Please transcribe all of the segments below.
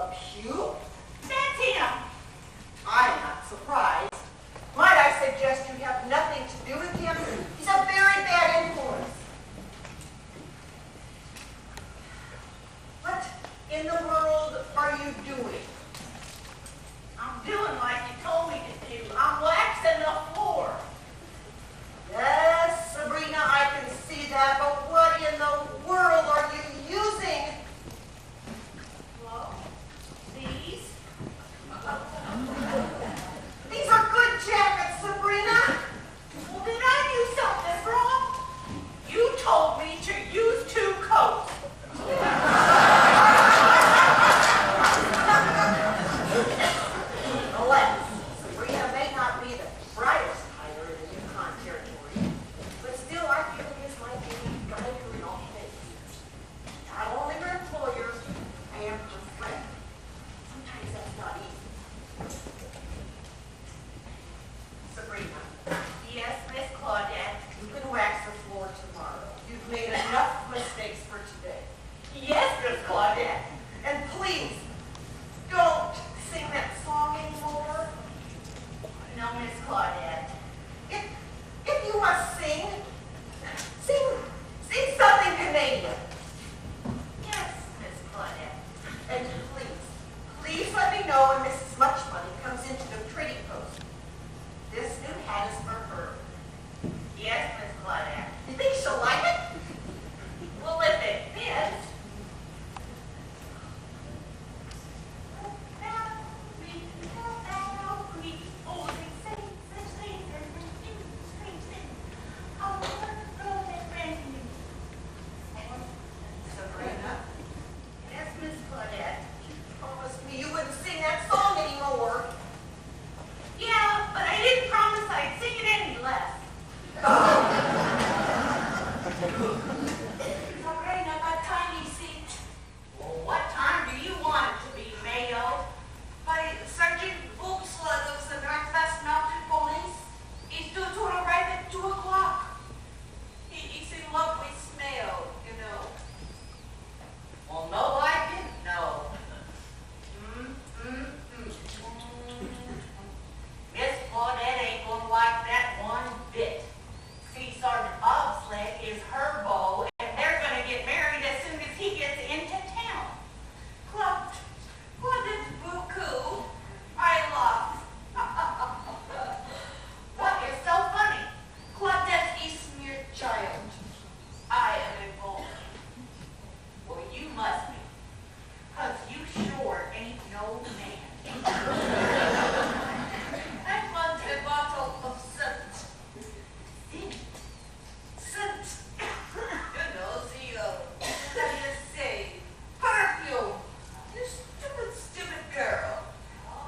a puke? That's him. I'm not surprised. Might I suggest you have nothing to do with him? He's a very bad influence. What in the world are you doing? I'm doing like you told me to do. I'm waxing the floor. Yes, Sabrina, I can see that, but what in the world are you using? Well, these. These are good jackets, Sabrina. Well, did I do something wrong? You told me to use 2 coats. Alas, Sabrina may not be the brightest hider in the Yukon territory, but still I feel his might be guide her in all things. Not only her employer and her friend. Sometimes that's not easy. Sabrina, Yes, Miss Claudette. you can wax the floor tomorrow. You've made enough mistakes for today. Yes, Miss Claudette. And please, don't sing that song anymore. No, Miss Claudette. If you must sing, sing something Canadian. Yes, Miss Claudette. And please let me know when Mrs. Muchmoney comes into the trading post. This new hat is for her. Yes, Miss Claudette. You think she'll like it? Well, if it fits. Oh, they say such things as strange things. I'll never go that friend me. Sabrina, Yes, Miss Claudette. you promised me you wouldn't sing that song anymore. Yeah, but I didn't promise I'd sing it any less. Sabrina, what time is it? Well, what time do you want it to be, Mayo? By Sergeant Bobsled of the Northwest Mounted Police is due to arrive at 2 o'clock. He is in love with Smale, you know. Well, no, I didn't know. Miss Claudette ain't gonna like that one bit. See, Sergeant Bobsled is her beau, and they're gonna get married as soon as he gets into town. Claudette beaucoup. I laugh. What is so funny? Claudette is mere child. I am a boy. Well, you must be, 'cause you sure ain't no man. I want a bottle of scent. Scent. You know, how do you say? Perfume. You stupid girl.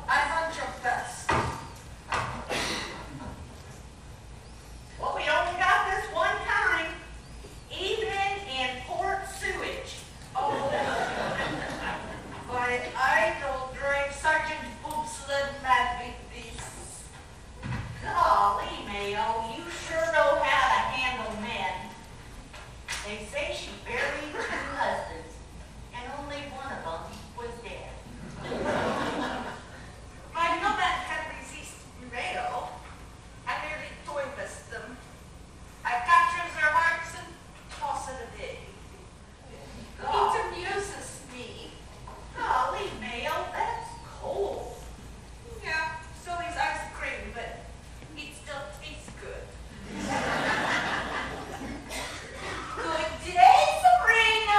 I want your best. Well, we only got this one kind, even in Port Sewage. Oh. Why, I don't drink Sergeant Bobsled mad with this. Golly, Mayo, you sure know how to handle men. They say she buried 2 husbands, and only one of them was dead. I know that can resist Mayo. I nearly toy-best them. I capture their hearts and toss it away. It amuses me. Golly, Mayo, that's cold. Yeah, so is ice cream, but it still tastes good. Good day, Sabrina!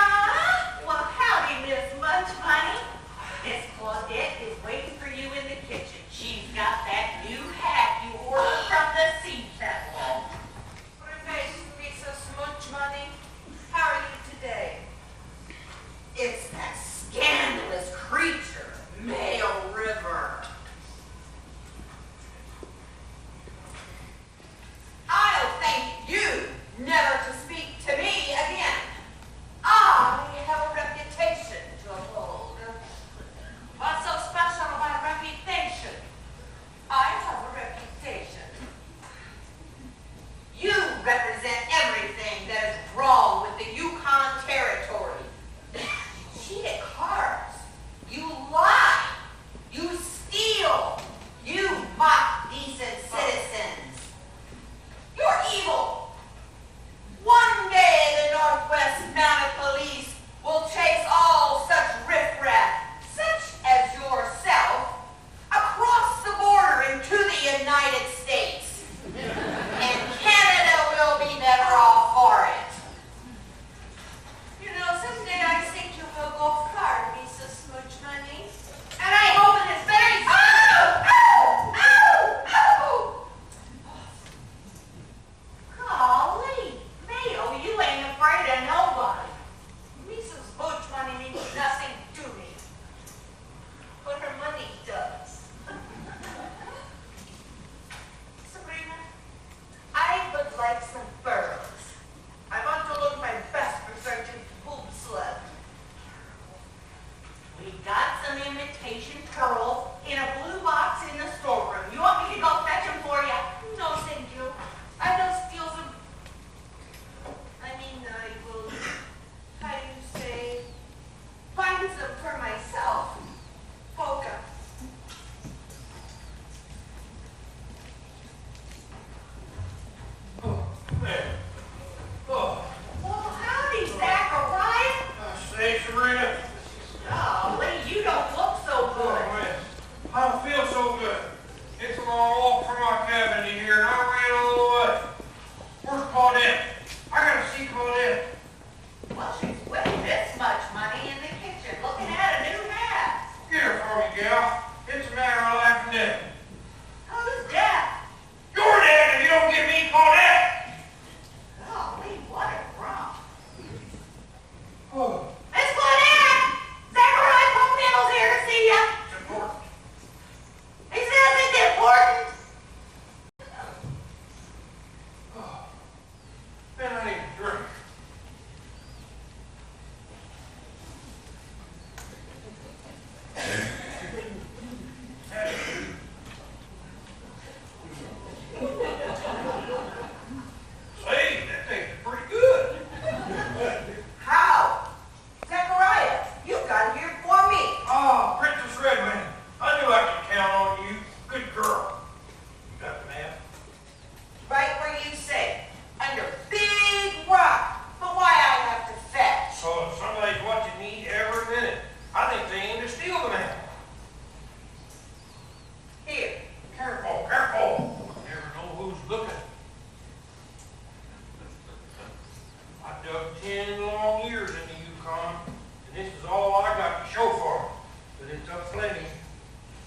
plenty.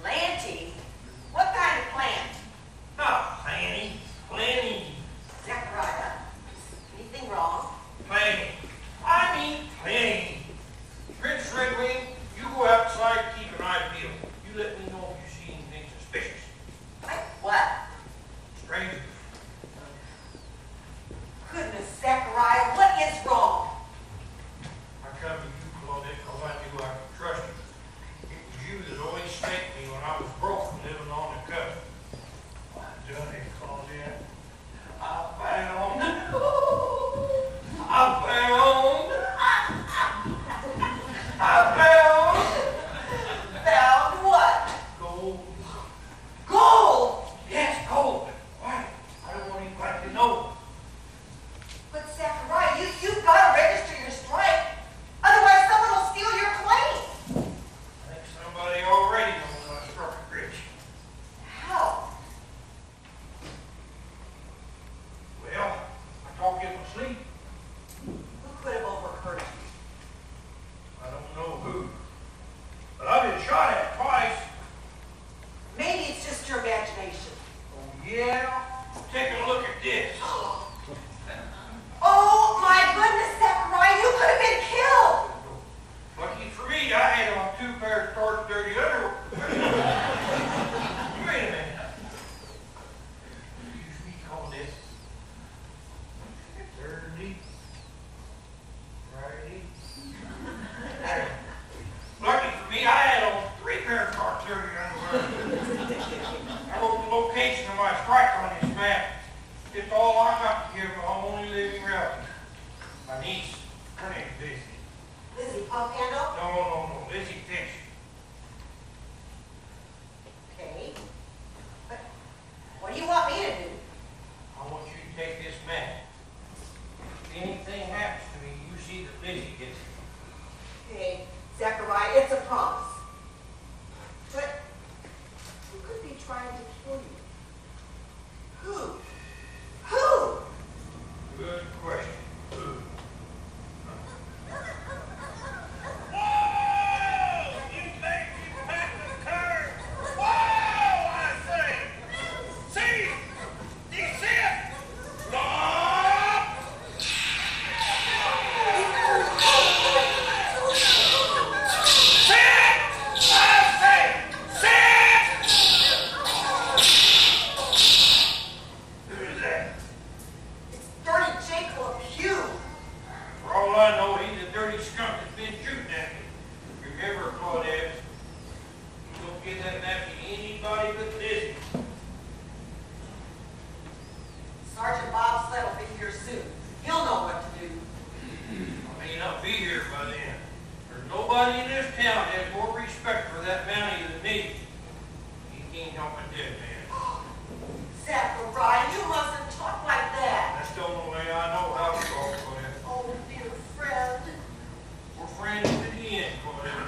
Plenty? What kind of plant? Not plenty. Plenty. Zechariah, anything wrong? Plenty. I mean plenty. Prince Redwing, you go outside, keep an eye peeled. You let me know if you see anything suspicious. Like what? Strangers. Goodness, Zechariah, what is wrong? I come to you, Claudette, because I knew I could trust you. It was you that always staked me when I was broke and living on the cover. I done it, Claudette. I found. Found what? Gold. Gold! Yes, gold. Why? I don't want anybody to know. But Zechariah, you've got to register your strike. Otherwise someone will steal your claim. I think somebody already knows I struck it rich. How? Well, I talked in my sleep. Who could have overheard you? I don't know who. But I've been shot at twice. Maybe it's just your imagination. Oh, yeah? Take a look at this. Oh my goodness, Zechariah, you could have been killed. Lucky for me, I had on 2 pairs of dark, dirty underwear. Wait a minute. Excuse me, call this. Dirty. Righty. Lucky for me, I had on 3 pairs of dark, dirty underwear. I wrote the location of my strike on this map. It's all I got to give my only living relative. My niece, her name's Lizzie. Lizzie Pompano? No, Lizzie Fish. Okay. But what do you want me to do? I want you to take this map. If anything happens to me, you see that Lizzie gets it. Okay, Zechariah, it's a promise. But who could be trying to kill you? Who? Who? Good question. Who? Sergeant Bob Sled will be here soon. He'll know what to do. I may not be here by then. There's nobody in this town has more respect for that Mountie than me. He can't help a dead man. Zechariah, you mustn't talk like that. That's the only way I know how to talk, Claudette. Oh, dear friend. We're friends to the end, Claudette.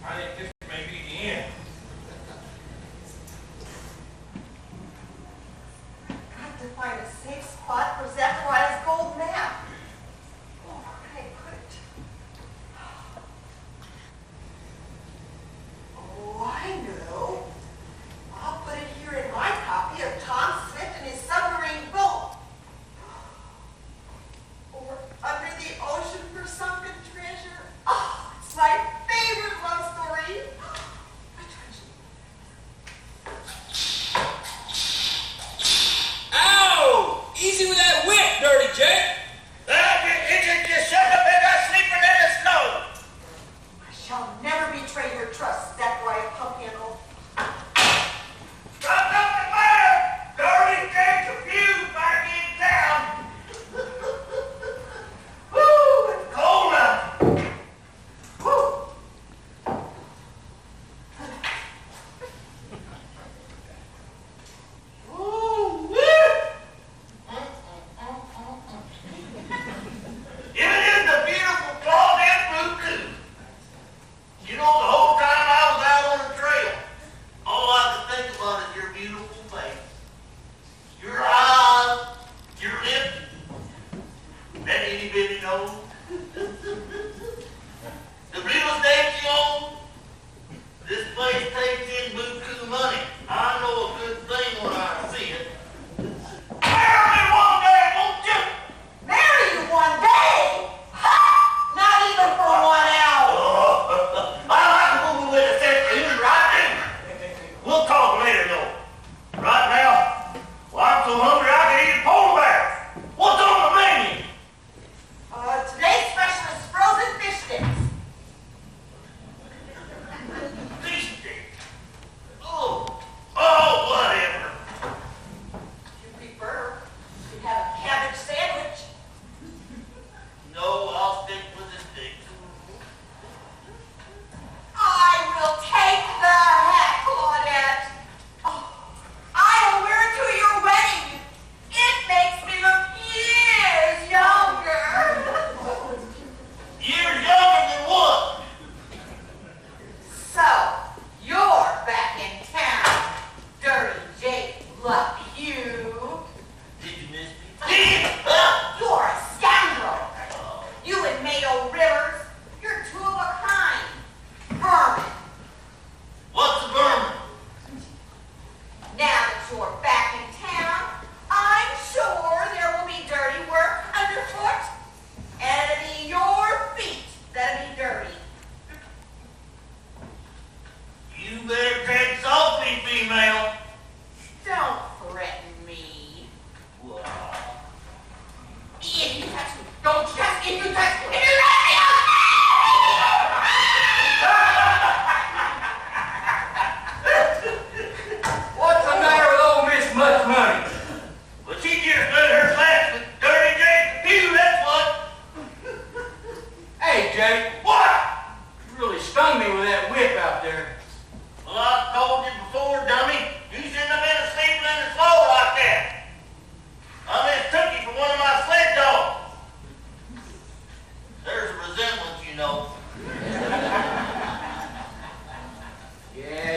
I think this may be the end. Got to find a safe spot for Zechariah's gold map. Oh, where can I put it? Oh, I know. I'll put it here in my copy of Tom Swift and his submarine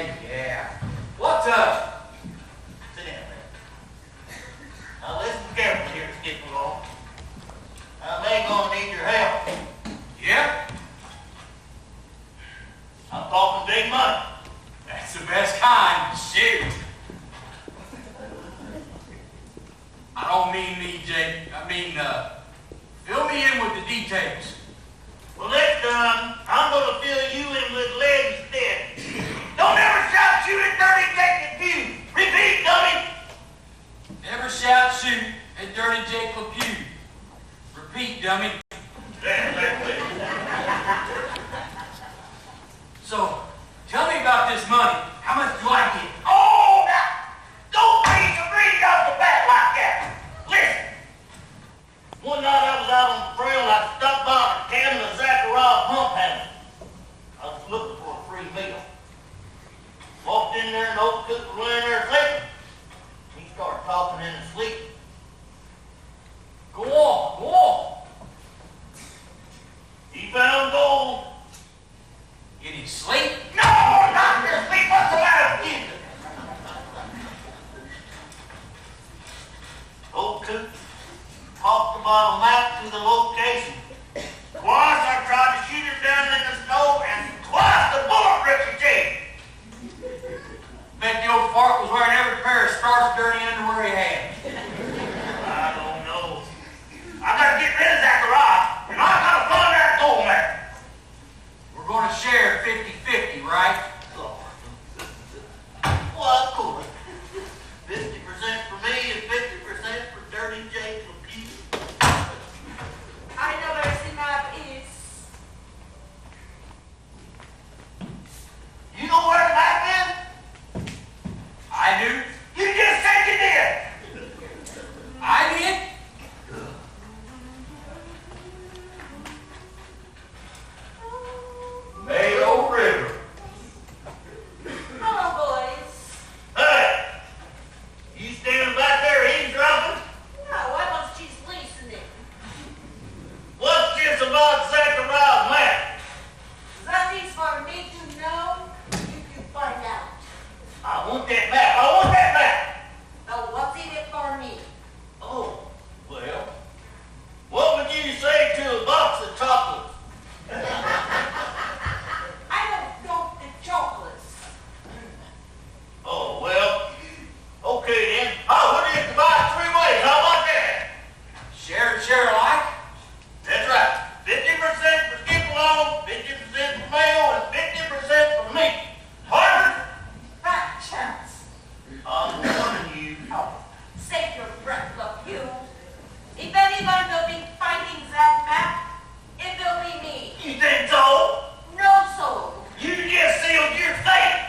Yeah. What's up? Sit down there. Now listen carefully here, skip along. I may gonna need your help. Yeah? I'm talking big money. That's the best kind. Shoot. I don't mean me, Jake. I mean, fill me in with the details. Well, next time, I'm gonna fill you in with lead instead. Don't ever shout shoot at Dirty Jake Pew. Repeat, dummy. Never shout shoot at Dirty Jake LePew. Repeat, dummy. There, that's it. So, tell me about this money. How much do I get? Oh, now, don't be so greedy off the bat like that. Listen. One night I was out on the trail and I stopped by the cabin of Zachariah pump handler. I was looking for a free meal. Walked in there and old cook was laying there sleeping. He started talking in his sleep. Go on, go on. He found gold. In his sleep? No, not in your sleep. What's the matter with you? Old cook talked about a map to the location. Twice I tried to shoot him down in the snow, and twice the bullet ripped his cheek. Bet the old fart was wearing every pair of starch dirty underwear he had. I don't know. I gotta get rid of Zachariah, and I gotta find that gold map. We're going to share 50-50, right? Well, of course. 50% for me and 50% for Dirty Jake LePew. I know where the map is. You know where the map is? I do. You just said you did. I did? Mayo River. Hello, boys. Hey, you standing back there eavesdropping? No, I was just listening. What's this about Zachariah's map? That is for me to know. You can find out. I want that map. I want that map. Now, what's in it for me? Oh, well, what would you say to a box of chocolates? I don't want the chocolates. Oh, well, okay then. I would have to buy it 3 ways. How about that? Share alike? That's right. 50% for skip along, 50% for mayo, and 50% for me. Harvard, Fat chance. I'm warning you. Oh, save your breath, look, you. If anyone will be finding that map, it will be me. You think so? No soul. You just sealed your fate.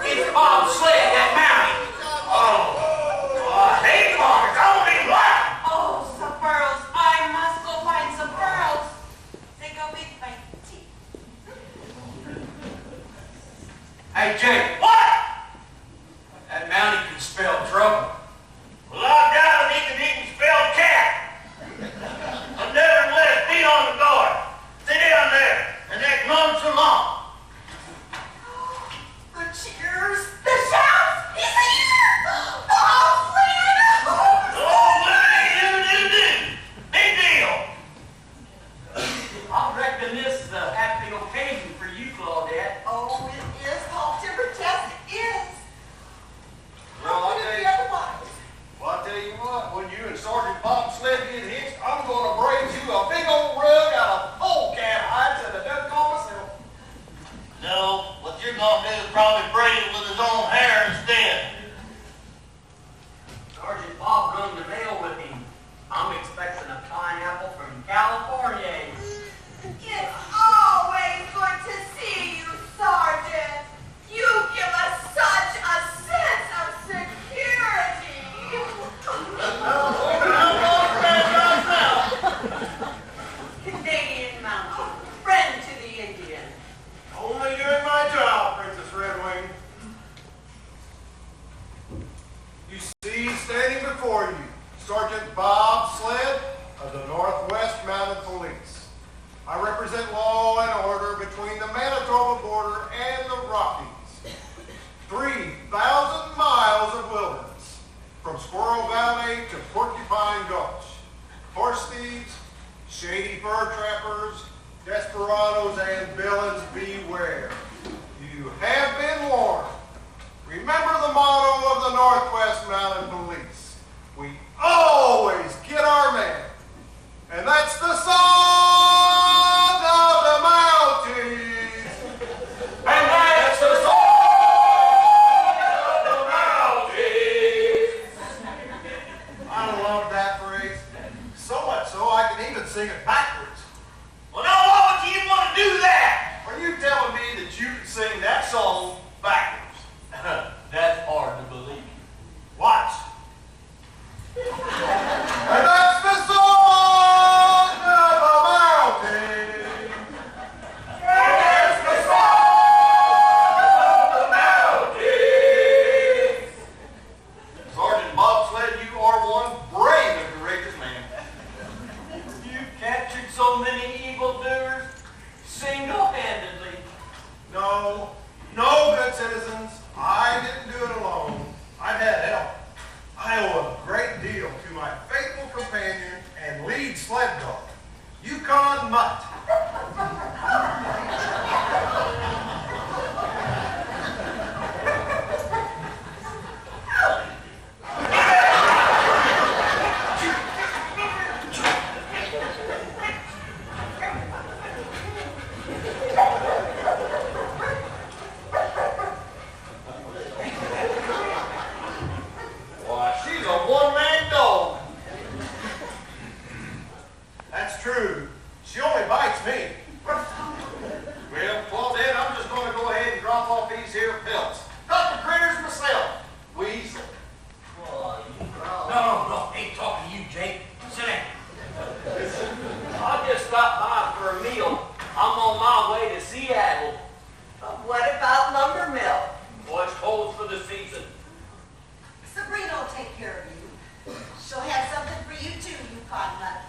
It's Bob Sled, that Mountie. I hate Marcus. I don't even like him. Oh, some pearls. I must go find some pearls. They go with my teeth. Hey, Jake, What? that Mountie can spell trouble. Well, I doubt he can even spell cat. But nevertheless, be on the guard. Sit down there and act nonchalant. The cheers, the shouts, he's here! Oh, Lynn! Oh, do. Big deal. I reckon this is a happy occasion for you, Claudette. Oh, it is. Paul Timberchest, it is. Well, How could it be otherwise? I'll tell you what, when you and Sergeant Bob Sled get hitched, I'm going to braid you a big old rug out of polecat hides and a duck call myself. No, what you're gonna do is probably braid it with his own hair instead. Sergeant Bob rung the mail with him. I'm expecting a pineapple from California. It's always good to see you, Sergeant. You give us such a sense of security. Canadian Mountie, friend to the Indian. Only doing my job, Princess Red Wing. before you Sergeant Bob Sled of the Northwest Mounted Police. I represent law and order between the Manitoba border and the Rockies. 3,000 miles of wilderness, from Squirrel Valley to Porcupine Gulch. Horse thieves, shady fur trappers, desperados, and villains beware. You have been warned. Remember the motto of the Northwest Mounted Police. We always get our man. And that's the song of the Mounties. And that's the song of the Mounties. I love that phrase. So much so I can even sing it backwards. Well, now why would you want to do that? Are you telling me that you can sing that song backwards? That's hard to believe. Watch. And that's the song of the Mounties. And that's the song of the Mounties. Sergeant Bob Sled, you are one brave and courageous man. You've captured so many evildoers single-handedly. No, good citizens. I didn't do it alone. I've had help. I owe a great deal to my faithful companion and lead sled dog, Yukon Mutt. Why, she's a one-man dog. That's true. She only bites me. Well, Claudette, I'm just going to go ahead and drop off these here pelts. Got the critters myself. Weasel. No, ain't talking to you, Jake. Sit down. I just stopped by for a meal. I'm on my way to Seattle. What about lumber mill? Well, it's cold for the season. Sabrina will take care of you. She'll have something for you too, Yukon Nut.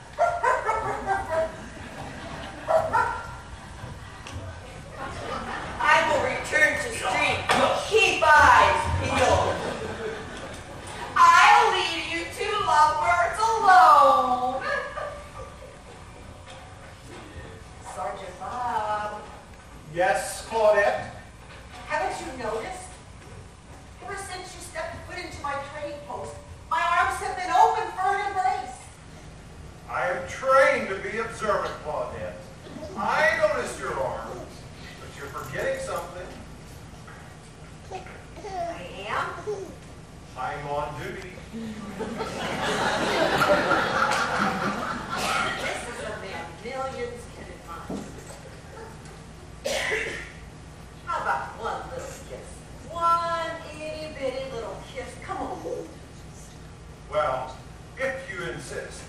I will return to street. Keep eyes peeled. I'll leave you two lovebirds alone. Sergeant Bob, Yes, Claudette? haven't you noticed? Ever since you stepped foot into my trading post, my arms have been open for an embrace. I am trained to be observant, Claudette. I noticed your arms, but you're forgetting something. I am? I'm on duty. This is a man millions can admire. How about one little kiss? One itty bitty little kiss. Come on. Well, if you insist.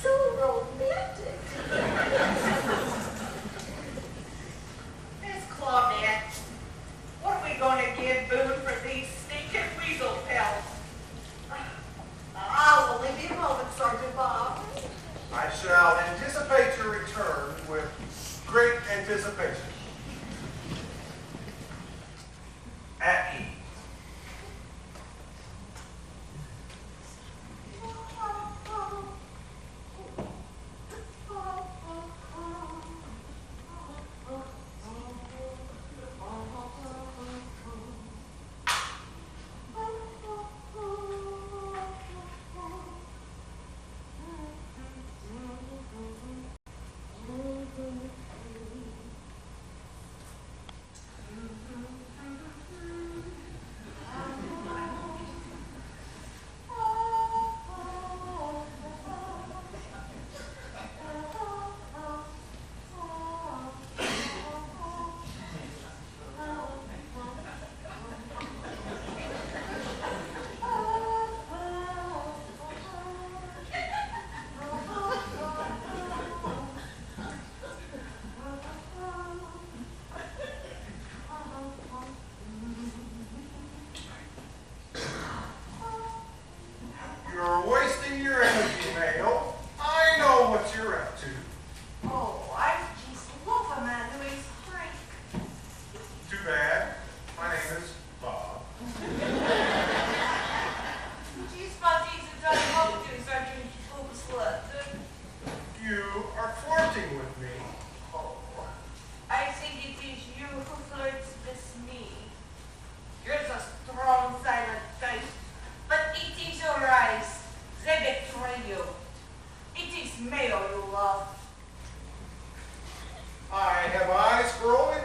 So romantic. Miss Claudette, what are we going to give Boone for these stinking weasel pelts? I'll only be a moment, Sergeant Bob. I shall anticipate your return with great anticipation. At ease.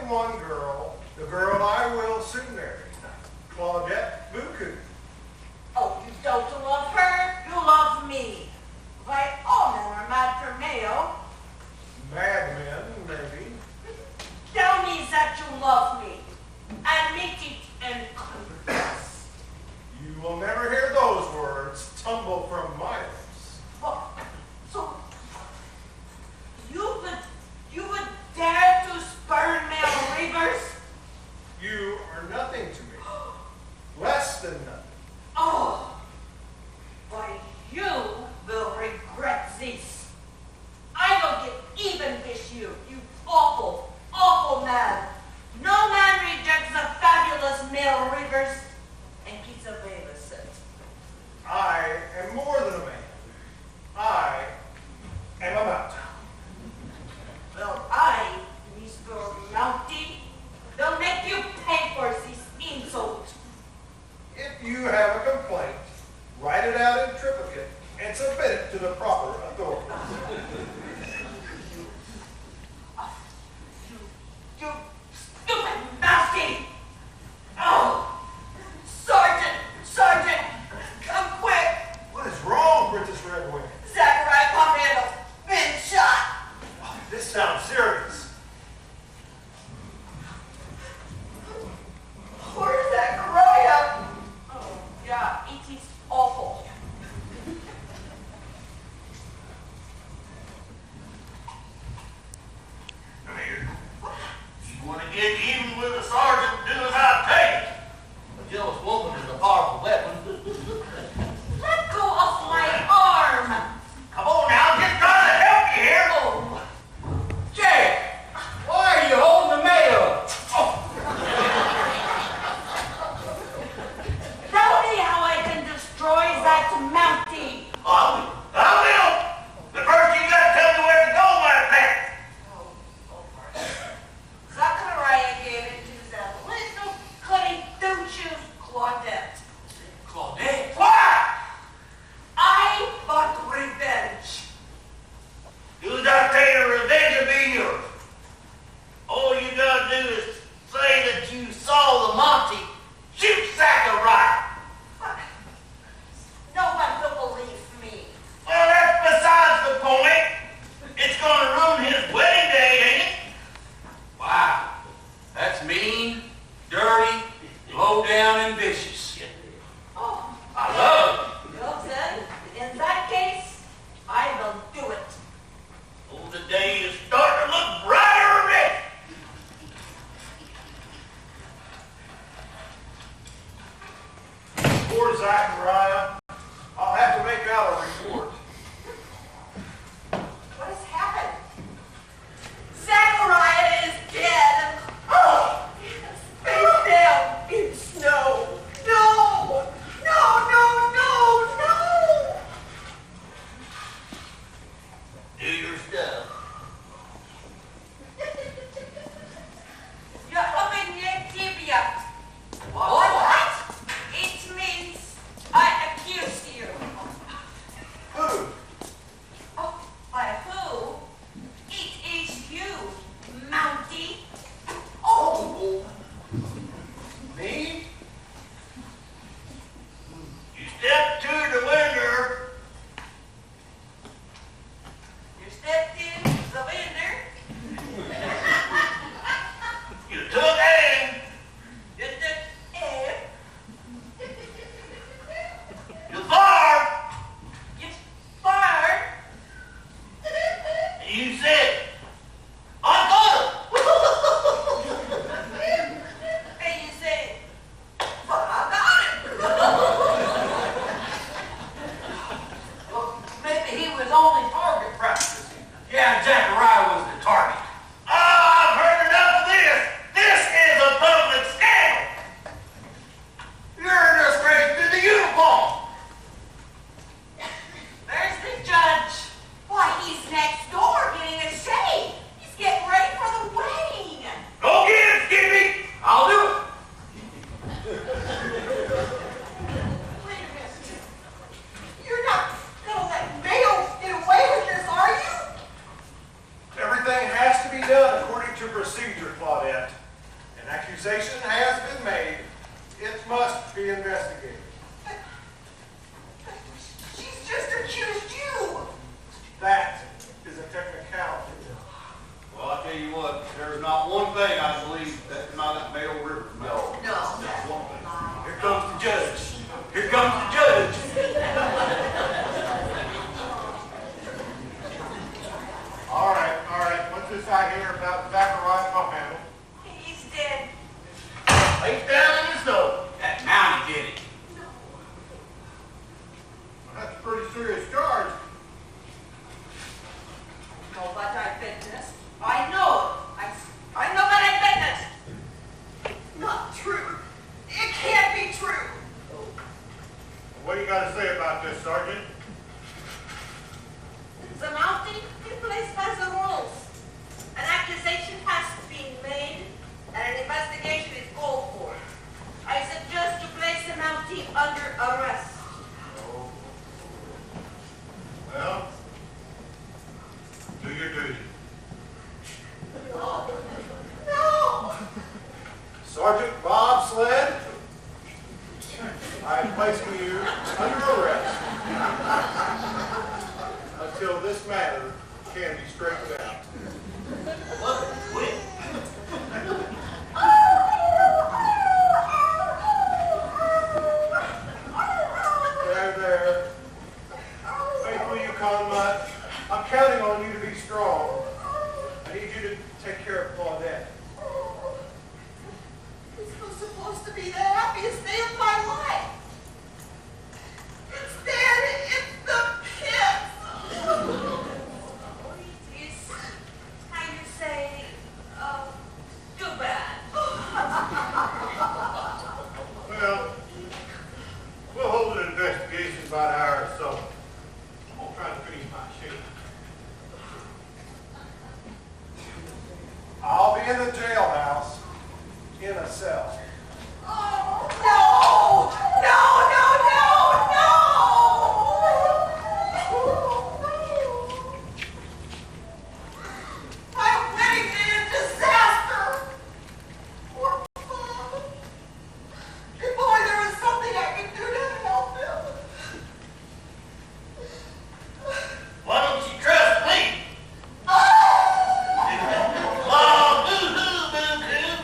one girl, the girl I will soon marry, Claudette Buku. Oh, you don't love her? You love me. Why, all men are mad for Mayo. Madmen, maybe. Tell me that you love me. Admit it and confess. You will never hear those words tumble from my lips. What? So, you would dare to spurn Mayo Rivers? You are nothing to me. Less than nothing. Oh, why, you will regret this. I will get even with you, you awful, awful man. No man rejects the fabulous Mayo Rivers and keeps away with it. I am more than a man. I am a mountain. Well, I, Mr. Mountie, will make you pay for this insult. If you have a complaint, write it out in triplicate and submit it to the proper authorities. You stupid mousey! Oh, Sergeant, come quick! What is wrong, Princess Redwing? Zachariah Pompeiano's been shot. This sounds serious. Where's Zachariah? Oh, yeah, it is awful. Come here. She's going to procedure, Claudette. An accusation has been made. It must be investigated. She's just accused you. That is a technicality. Well, I tell you what, there's not one thing I believe that not Mayo River. No. Not one thing. Here comes the judge. Here comes the judge. All right. What's this I hear about Zachariah pump handle? He's dead. Face down in the snow. That Mountie did it. Well, that's a pretty serious charge. No, but I witnessed. I know. I know that I witnessed. Not true. It can't be true. What do you got to say about this, Sergeant? The Mountie, he plays by the rules. An accusation has been made and an investigation is called for. I suggest to place the Mountie under arrest. Well, do your duty. No. Sergeant Bob Sled, I am placing you under arrest until this matter can be straightened out. What? Quit. There. Faithful Yukon Mutt, I'm counting on you to be strong. I need you to take care of Claudette. This was supposed to be the happiest day of my life. Instead, it's the pits. It is, how you say, too bad. Well, we'll hold an investigation about an hour or so. I'm trying to finish my shave. I'll be in the jailhouse in a cell. Oh, no! No, no, no, no! My wedding day is a disaster! Poor Bob. If only there was something I could do to help him. Why don't you trust me? Oh, boo-hoo, boo-hoo.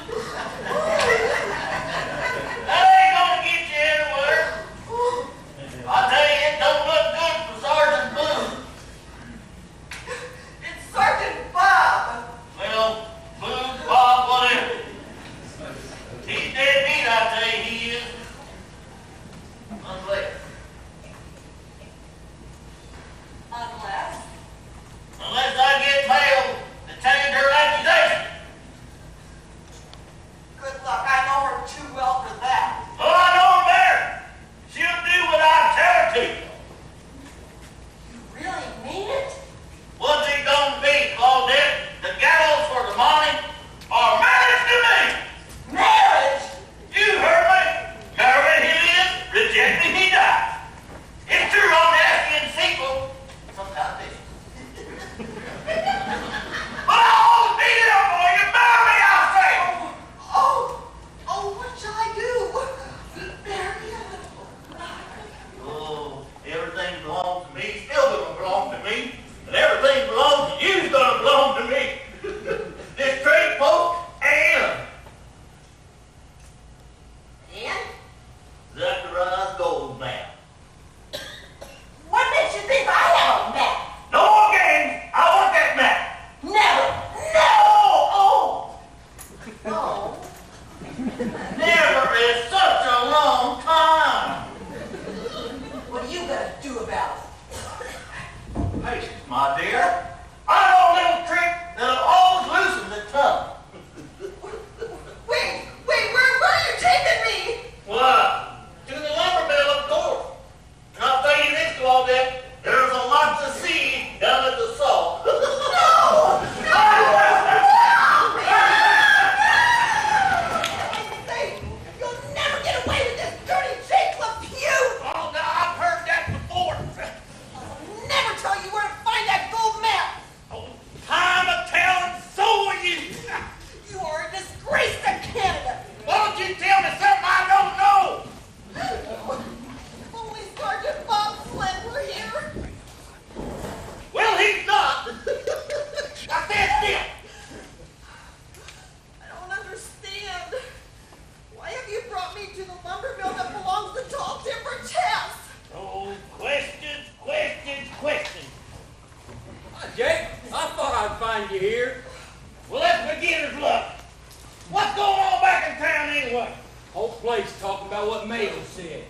place talking about what Mayo said.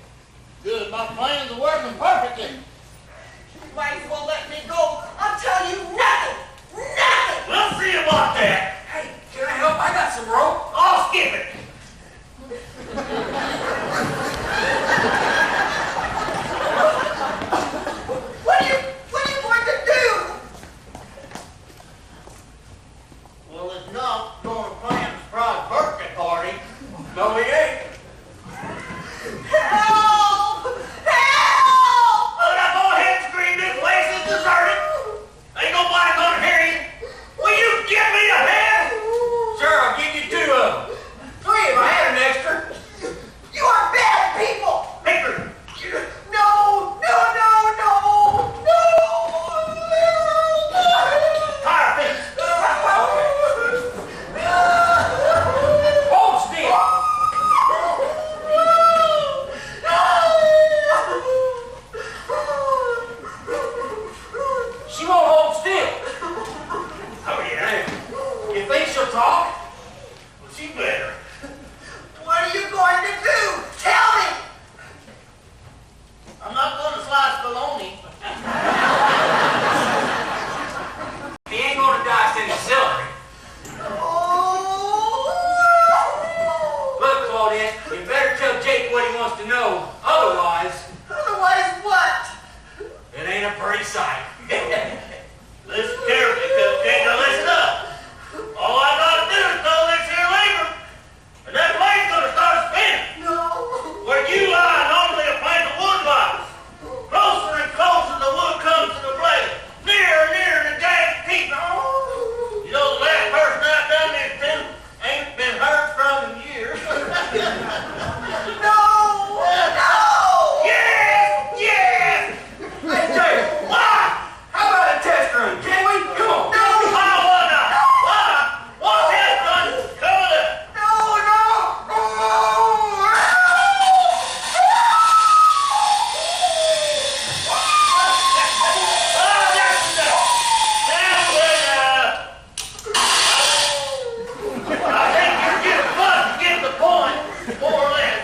Good, my plans are working perfectly. You might as well let me go. I'll tell you nothing. Nothing. We'll see about that. Hey, can I help? I got some rope. I'll skip it. What are you going to do? Well, it's not going to plan a surprise birthday party. No, he ain't. Help! Help! Oh, now go ahead and scream. This place is deserted. Ain't nobody gonna hear you. Will you give me a hand? Sure, I'll give you 2 of them. 3 if I had an extra. You are bad people! Hickory. No! No, no, no! No! Tire fix. Hold still. She won't hold still. Oh, yeah. You think she'll talk? Well, she better. What are you going to do? Tell me! I'm not gonna slice bologna. He ain't gonna dice any celery. Oh! Look, Claudius, you better tell Jake what he wants to know. Otherwise, Otherwise what? it ain't a pretty sight. Listen carefully, Cupcake. Now listen up. All I gotta do is throw this here lever, and that blade's gonna start spinning. No! Where you lie, normally a plank of wood lies. Closer and closer the wood comes to the blade. Nearer and nearer the jagged teeth. You know, the last person I've done this to ain't been heard from in years. No! No! Yes! Yes! Hey, Jake, Why? how about a test run? Can we? Come on. No! Why? Why not? Why? What's that, son? Come on up. No! No! Oh, that's enough. Now, I think you're getting close to getting the point, more or less.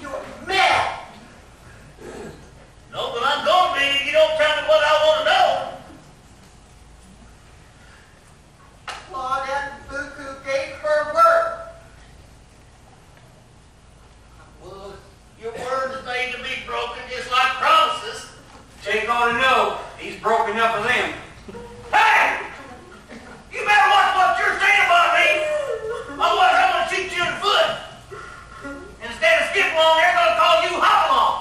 You're mad! No, but I'm gonna be if you don't tell me what I want to know. Claudette Buku gave her word. Well, your word is made to be broken just like promises. Jake ought to know he's broke enough of them. Hey! You better watch what you're saying about me. Otherwise, I'm gonna shoot you in the foot. Instead of skip along, they're gonna call you hop along.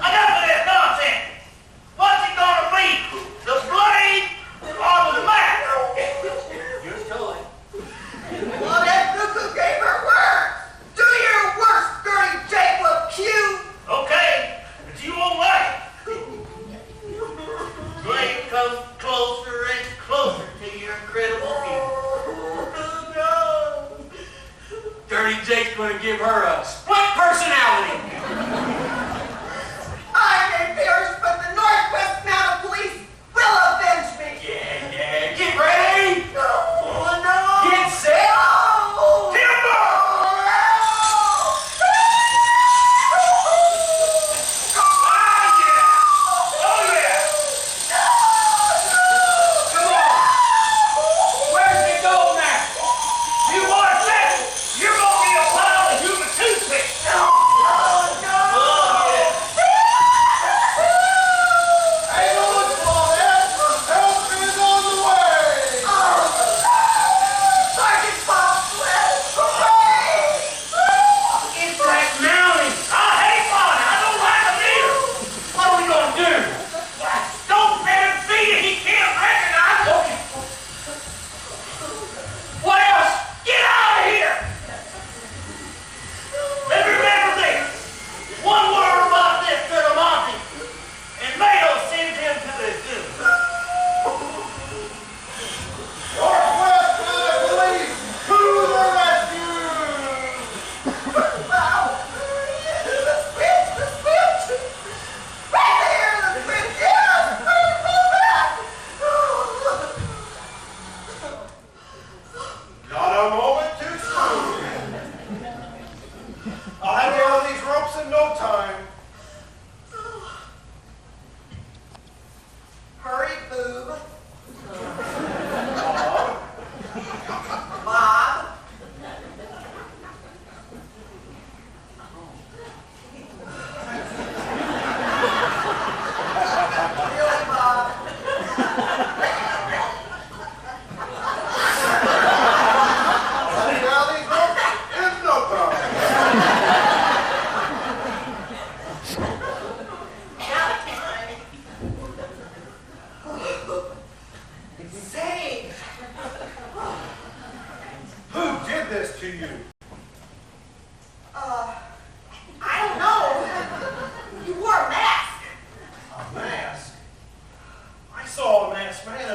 Enough of this nonsense. What's it gonna be? The blade or the mat? Your choice. Claudette Buku gave her word. Do your worst, dirty Jake will cue. Okay, but you won't like it. Blade comes closer and closer to your incredible view. No! Dirty Jake's gonna give her a split personality. I may perish, but the Northwest Mounted Police will avenge me. Yeah. Get ready. No! No! Get set. No! Timber! Ah, yeah. Oh, yeah. Come on. Where's the gold now? You want a second? You're gonna be a pile of human toothpicks.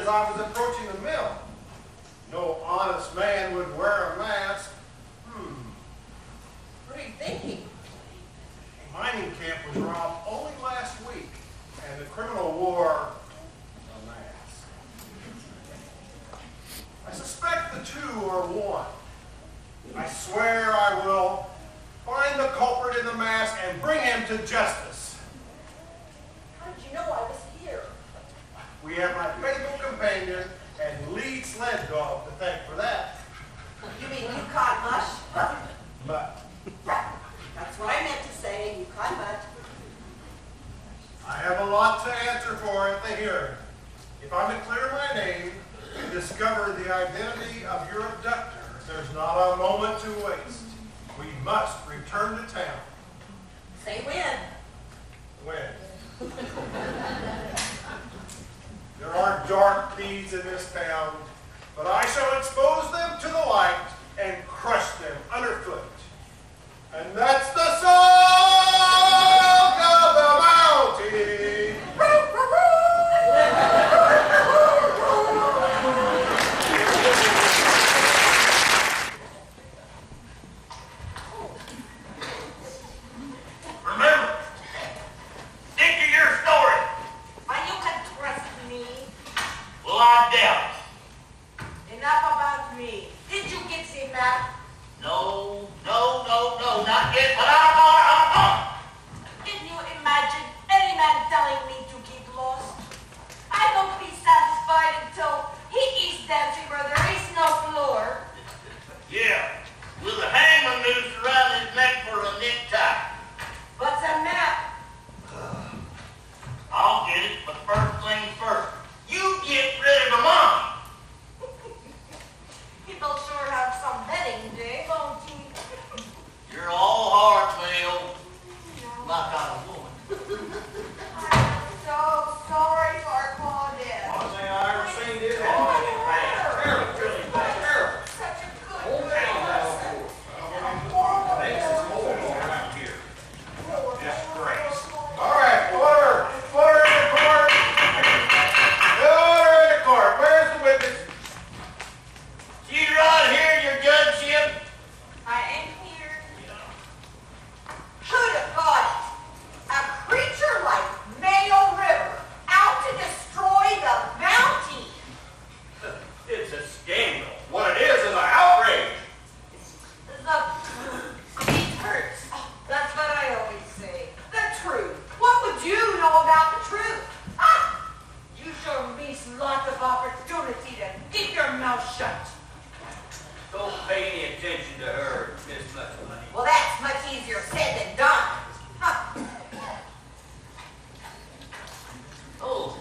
I was approaching the mill. No honest man would wear a mask. What are you thinking? A mining camp was robbed only last week, and the criminal wore a mask. I suspect the two are one. I swear I will find the culprit in the mask and bring him to justice. How did you know I was here? We have my faithful companion and lead sled dog to thank for that. You mean you caught mush? But That's what I meant to say, you caught mush. I have a lot to answer for at the hearing. If I'm to clear my name and discover the identity of your abductor, there's not a moment to waste. We must return to town. Say when. When? There are dark deeds in this town, but I shall expose them to the light and crush them underfoot. And that's the song of the Mounties. Remember, stick to your story. Why you can trust me? Well, I doubt Enough about me. Did you get the map? it. No, not yet, but I'm on. Can you imagine any man telling me to get lost? I won't be satisfied until he is dancing where there is no floor. Yeah, with a hangman noose around his neck for a necktie. What's a map? I'll get it, but first things first. You get rid of the money. People sure have some betting day, won't he? You're all heart, Mel. My kind of woman. I'm so sorry for Claudette. One thing I ever seen this all in bad. Terrible, really bad. Terrible. Such a good Whole town down for it. Thanks, it's more around here. Disgrace. All right, order in the court. Order in the court. Where's the witness? She's right here in your judgeship. I am here. Who'd have thought it? A creature like Mayo River out to destroy the Mounties. It's a scandal. What it is an outrage. It hurts. That's what I always say. The truth. What would you know about the truth? Ah! You sure miss lots of opportunity to keep your mouth shut. Don't pay any attention to her, Miss Much Money. Well, that's much easier said than done. Huh. Oh,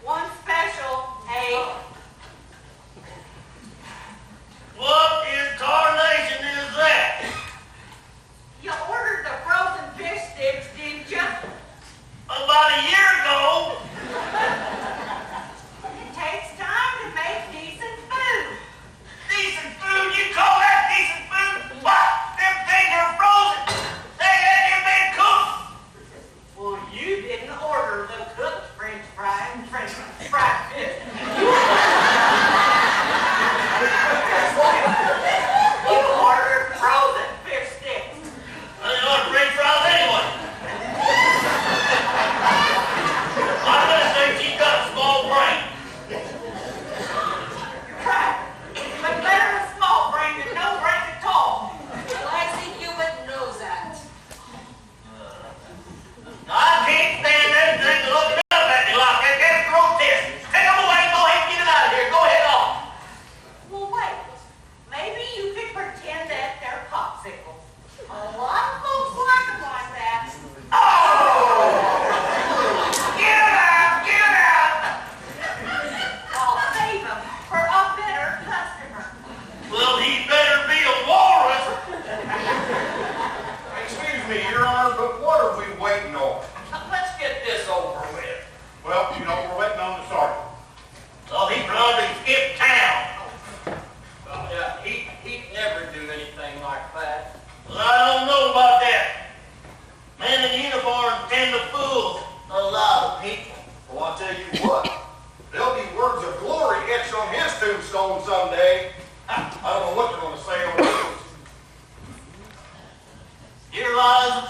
One special, hey. what in tarnation is that? You ordered the frozen fish sticks, didn't you? About a year ago. It takes time to make decent food. Decent food? You call that decent food? What? Them things are frozen. They ain't even been cooked. Well, you didn't order the cooked French fried fish. You ordered frozen fish sticks. I didn't order French fries anyway. I'm gonna say she's got a small brain. Right. But better a small brain than no brain at all. Well, I think you would know that. I can't stand anything looking up at me like that. That's grotesque. Take them away. Go ahead and get it out of here. Go ahead on. Well, wait. Maybe you could pretend that they're popsicles. A lot of folks like them like that. Oh! Get him out! Get him out! I'll save them for a better customer. Well, he better be a walrus. Excuse me, Your Honor, but what are we waiting on? Let's get this over with. Well, we're waiting on the sergeant. Oh, he probably skipped town. Well, yeah, he'd never do anything like that. Well, I don't know about that. Men in uniform tend to fool a lot of people.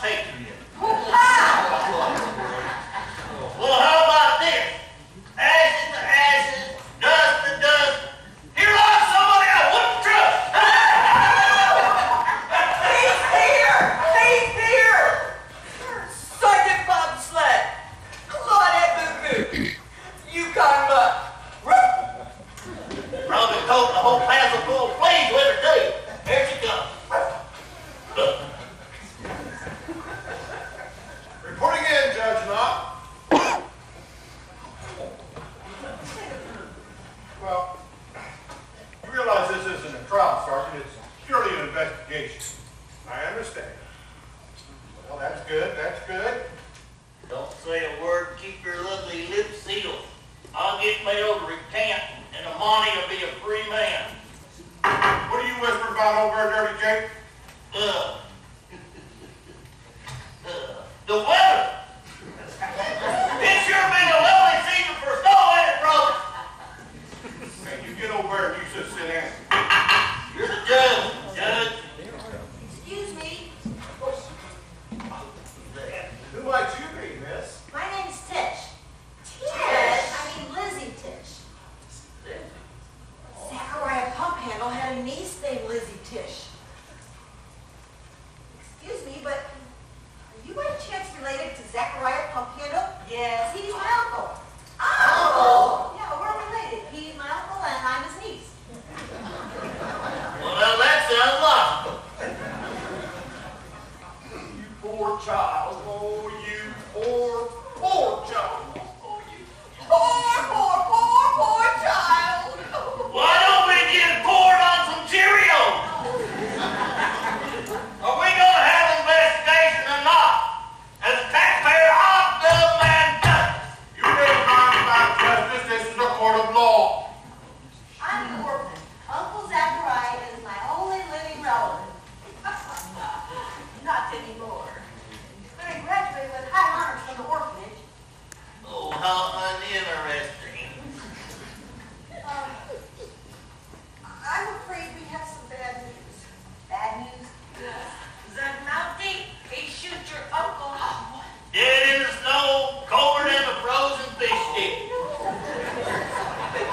patriot. Well, how about this? Ashes to ashes, dust to dust. Here lies somebody I wouldn't trust. He's here! He's here! Sergeant Bobsled! Claudette Boo-Boo! You got him up! Probably toting the whole passel full of flames every day. Here she comes. Reporting in, Judge Knott. Well, you realize this isn't a trial, Sergeant. It's purely an investigation. I understand. Well, that's good. That's good. Don't say a word, keep your lovely lips sealed. I'll get mail to recant, and the Monty will be a free man. What are you whispering about over there, Dirty Jake? The weather. It's sure been a lovely season for snow, ain't it, brother? Hey, you get over there and you just sit down. You're the judge, Judge. Excuse me. Who might you be, miss? My name's Tish. Tish? I mean Lizzie Tish. Zachariah Pump Handle had a niece named Lizzie Tish. Excuse me, but are you by chance related to Zachariah Pump Handle? Yes, he's my uncle. Uncle? Yeah, we're related. He's my uncle and I'm his niece. Well, now that sounds logical. You poor child. Oh, you poor child. Oh, you. Poor child! Why don't we get poured on some Cheerios? Are we gonna have an investigation or not? As a taxpayer, I'm dumb man justice. You never mind about justice. This is a court of law. I'm an orphan. Uncle Zachariah is my only living relative. Not anymore. But I graduated with high honors from the orphanage. Oh, how uninteresting. I'm afraid we have some bad news. Bad news? That Mountie, he shoot your uncle. Dead in the snow, colder than a frozen fish stick.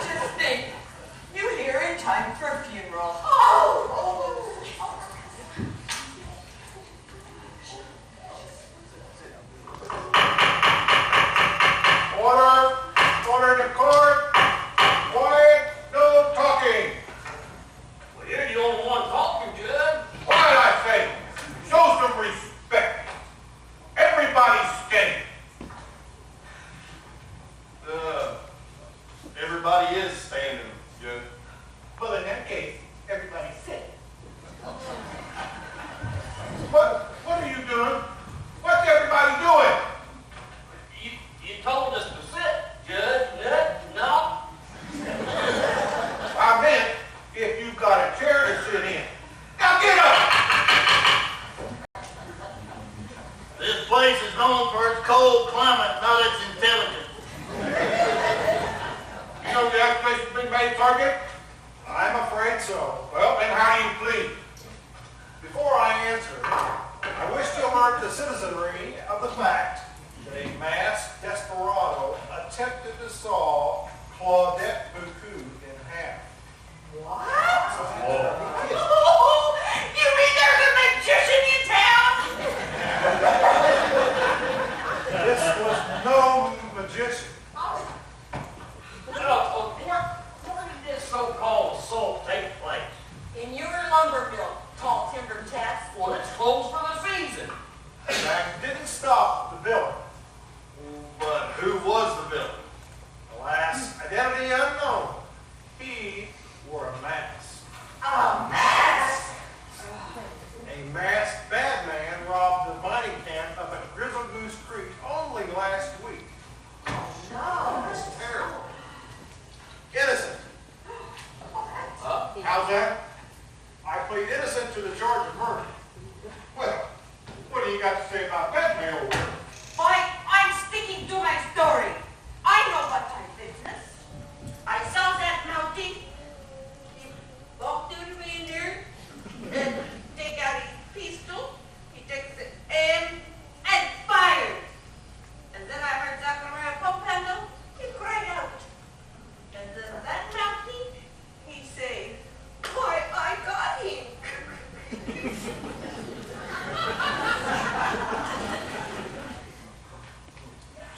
Just think, you're here in time for a funeral. Order in the court. Quiet, no talking. Well, you're the only one talking, Judge. Quiet, I say. Show some respect. Everybody's steady. Everybody is standing, Judge. Well, in that case, everybody's sitting. What are you doing? What's everybody doing? You told us to sit, Judge. No? I meant if you've got a chair to sit in. Now get up! This place is known for its cold climate, not its intelligence. You know the application's been made, Sergeant? I'm afraid so. Well, then how do you plead? Before I answer, I wish to alert the citizenry of the fact that a masked desperado attempted to saw Claudette Boo-Boo in half. What? You mean there's a magician in town? This was no magician. Where did this so-called assault take place? In your lumber mill, tall timber taps. Well, it's closed for the season. That didn't stop the villain. But who was the villain? Alas, identity unknown. He wore a mask. A mask? A masked bad man robbed the mining camp up at Grizzle Goose Creek only last week. No.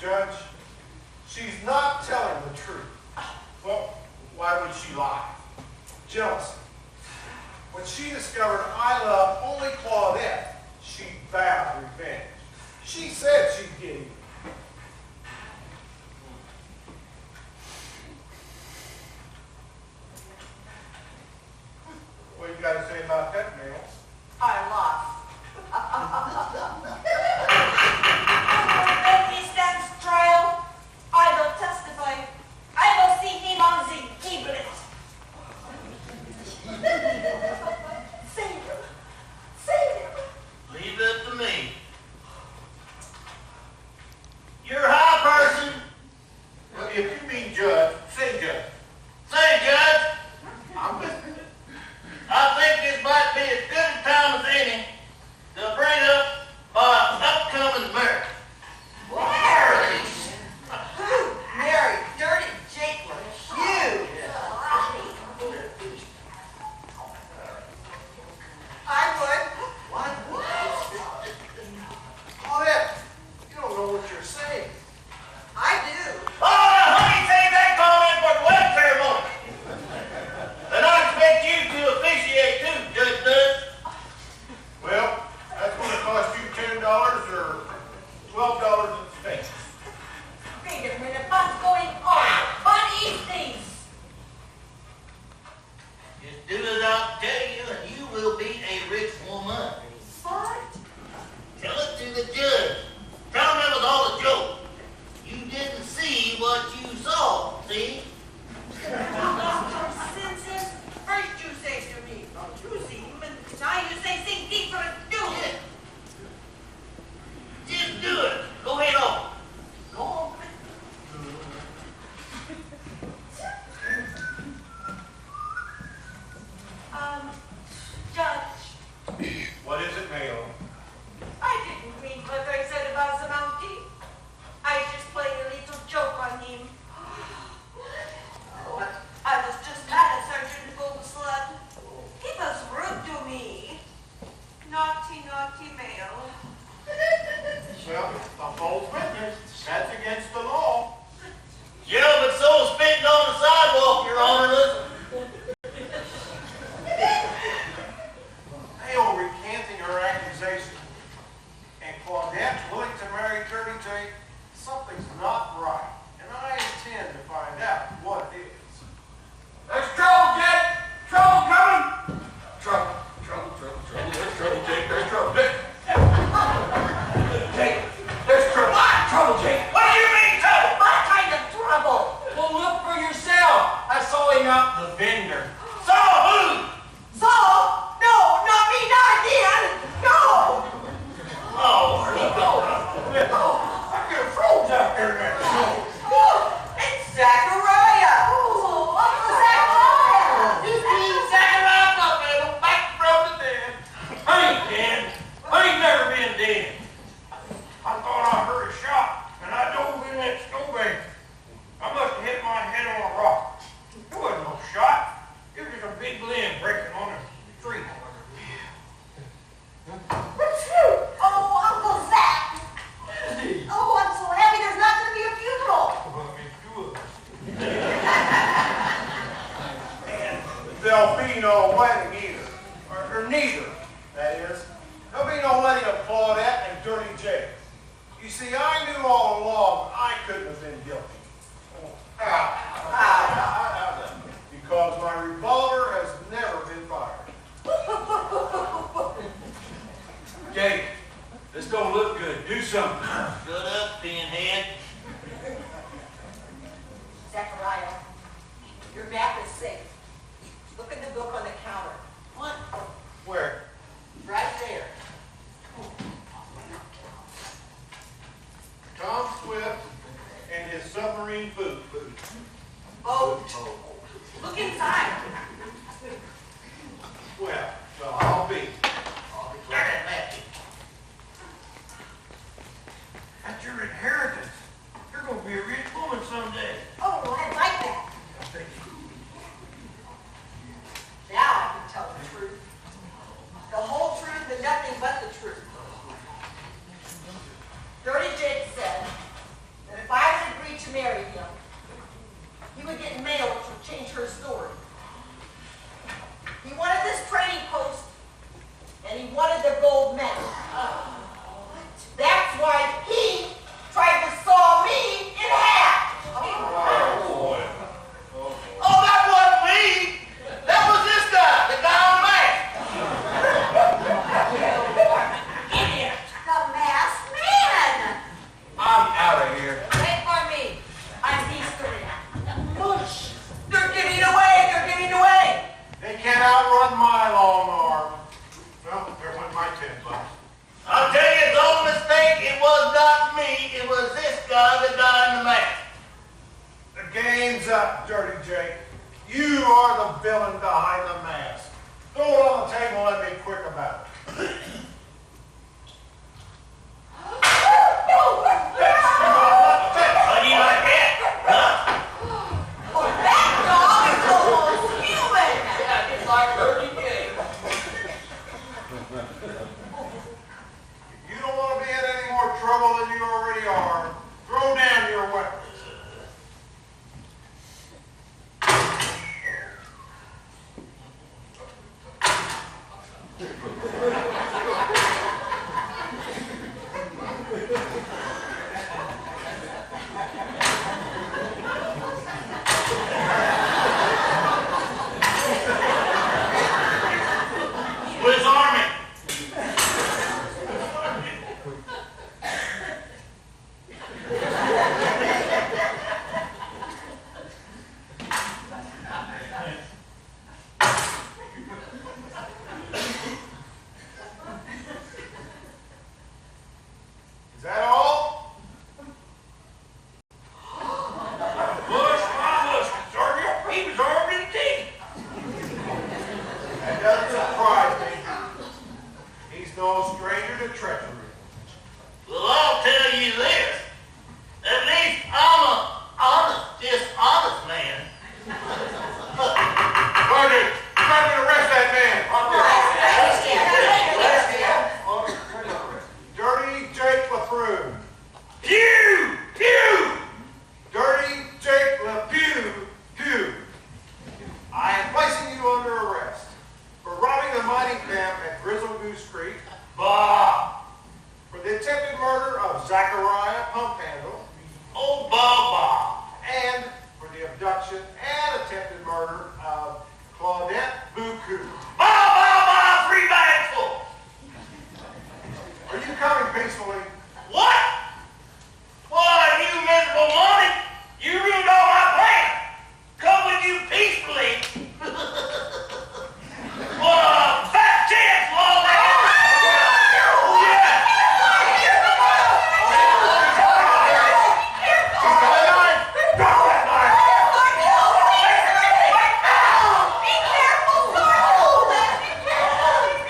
Judge, she's not telling the truth. Well, why would she lie? Jealousy. When she discovered I loved only Claudette, she vowed revenge. She said she'd get even. What you got to say about that, Mel? I lost. When he stands trial, I will testify. I will see him on the gibbet. Save him. Save him. Leave it to me. You're a high person. Well, if you mean judge, say judge. Say, Judge, I'm listening. I think this might be as good a time as any to bring up my upcoming marriage. Mary! Who? Mary, dirty Jake was you. I would. What? Claudette, you don't know what you're saying. I do. Oh, now, honey, save that comment for the wedding ceremony. And I expect you to officiate too, Judge Dudds. Well, that's going to cost you $10 or $12 in steak. Wait a minute, what's going on? What is this? Just do as I tell you, and you will be a rich woman. What? Tell it to the judge. Tell him it was all a joke. You didn't see what you saw, see? Since first you say to me, don't you see him, and now you say things different, do it. Just do it. Go ahead on. Go on. Judge, What is it, Mayo? I didn't mean what I said about the Mountie. I just played a little joke on him. But I was just mad at Sergeant Bobsled. He was rude to me. Naughty, naughty male. Well, a false witness. That's against the law. Yeah, but so is spitting on the sidewalk, Your Honor. Listen. Mayo recanting her accusation. And Claudette willing to marry Dirty Jake. Something's not right. And I intend to find out what it is. There's trouble, Jake! Trouble coming! Trouble. There's trouble, Jake. There's trouble, Jake. Jake, there's trouble. What? Trouble, Jake. What do you mean, trouble? What kind of trouble? Well, look for yourself. I saw him out the vendor. Saw who? So? No, not me, not again. No. Oh, where'd he go? I get froze out there now. Oh, it's Zachariah. Oh, Uncle Zachariah. You mean Zachariah Buffalo back from the dead? I ain't dead. I ain't never been dead. I thought I heard a shot, and I dove in that snowbank. I must have hit my head on a rock. It wasn't no shot. It was just a big limb breaking on a tree. Oh, Uncle Zach. Oh, I'm so happy there's not going to be a funeral. There'll be no wedding either. Or neither, that is. There'll be no wedding of Claudette and Dirty Jake. You see, I knew all along I couldn't have been guilty. How? Because my revolver has never been fired. Jake, this don't look good. Do something. Shut up, pinhead. Zachariah, your map is safe. Look at the book on the counter. What? Where? Right there. Tom Swift and his submarine boot. Boat. Look inside. Well, I'll be. Darn it, Matthew. That's your inheritance. You're going to be a rich woman someday. Oh, I like that. Now I can tell the truth. The whole truth and nothing but the truth. Dirty Jake said that if guy that died in the mask. The game's up, Dirty Jake. You are the villain behind the mask. Throw it on the table and be quick about it. How do you like that? Huh? Oh, that dog is almost human. Yeah, just like Dirty Jake. If you don't want to be in any more trouble than you already are, throw down your weapons. Swiss Army. Is that all? Bush, my Bush, Sergeant, he was armed to the teeth. That doesn't surprise me. He's no stranger to treachery. Well, I'll tell you this. At least I'm a honest, dishonest man. Sergeant, arrest that man. Dirty Jake LaPrue. Pew! Pew! Dirty Jake LaPue. Pew. I am placing you under arrest for robbing the mining camp at Grizzle Goose Creek, Bah! for the attempted murder of Zachariah Pumphandle, Oh, bah, and for the abduction and attempted murder of Claudette Buku. bah! Bah, bah, bah! 3 bags full. Are you coming peacefully? What? Why, you miserable money! You ruined all my plans! Come with you peacefully! What a fat chance, lawman! Oh, yeah! Drop that knife!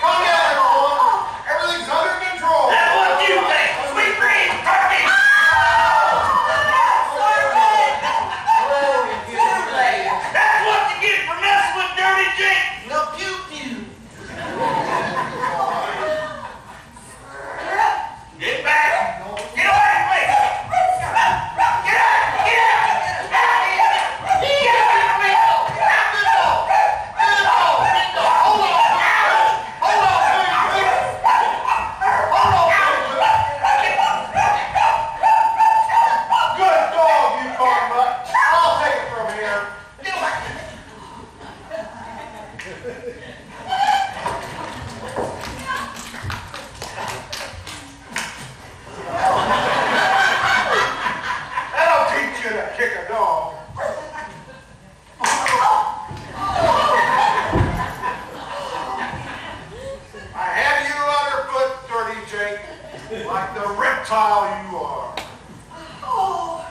Calm down, everyone. Everything's under control. That's what you think! Sweet green turkey! That's what you get for messing with Dirty Jake! No pew-pew! Get back! Get away from me! Get out! Get out! Get out of here! Get away from me! Get out the door! Get the door! Get the door! Hold on! Hold on! Hold on! Good dog, you cornbutt. I'll take it from here. Get away! That'll teach you to kick a dog. I have you underfoot, Dirty Jake, like the reptile you are. Oh,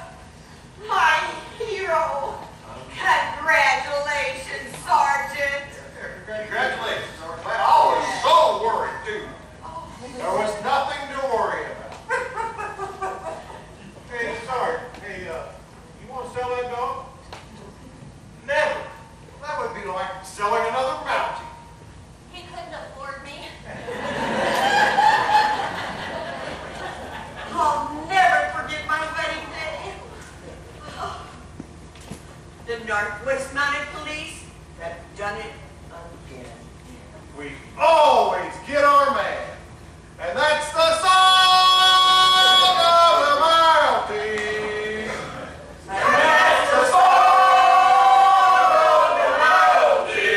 my hero. Congratulations, Sergeant. Congratulations, Sergeant. I was so worried, too. There was nothing to worry about. Hey, Sergeant, hey, you want to sell that dog? Never. That would be like selling another Mountie. He couldn't afford me. I'll never forget my wedding day. The Northwest Mounted Police have done it again. We always get our man. And that's the song of the Mounties. And that's the song of the Mounties.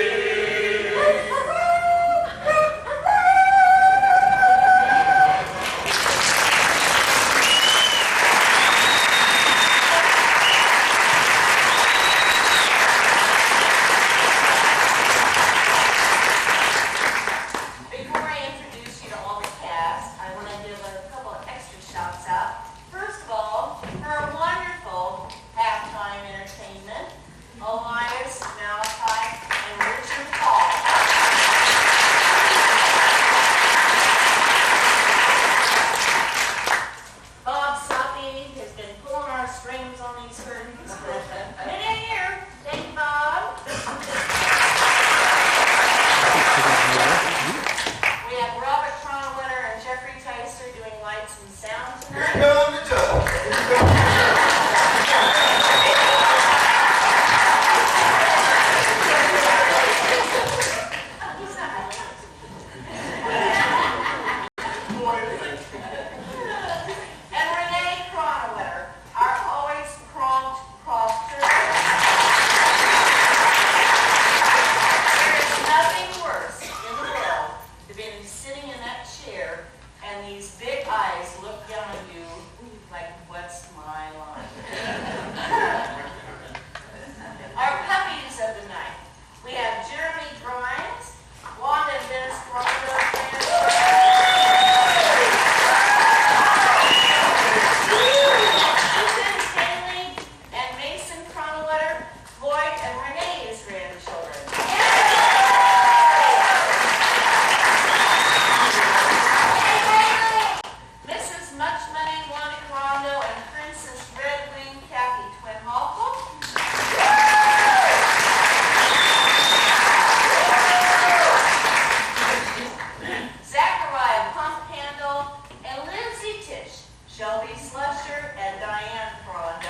Before I introduce you to all the cast, I want to Mounties curtains. Many a year. Thank you, Bob. We have Robert Cronenwetter and Jeffrey Tyser doing lights and sound tonight. Here comes the judge. And Renee Cronenwetter, our always prompt proster. There is nothing worse in the world than being sitting in that chair and these big eyes look down at you like, what's my line? Our puppies of the night. We have Jeremy Grimes, Wanda and Dennis Rondo, Susan Haley and Mason Cronenwetter, Lloyd and Renee's grandchildren. Mrs. Much Money, Wanda Rondo, and Princess Red Wing, Kathy Twin Hawful. Zachariah Pump Handle, and Lindsay Tish, Shelby Slusher, and Diane Rondo.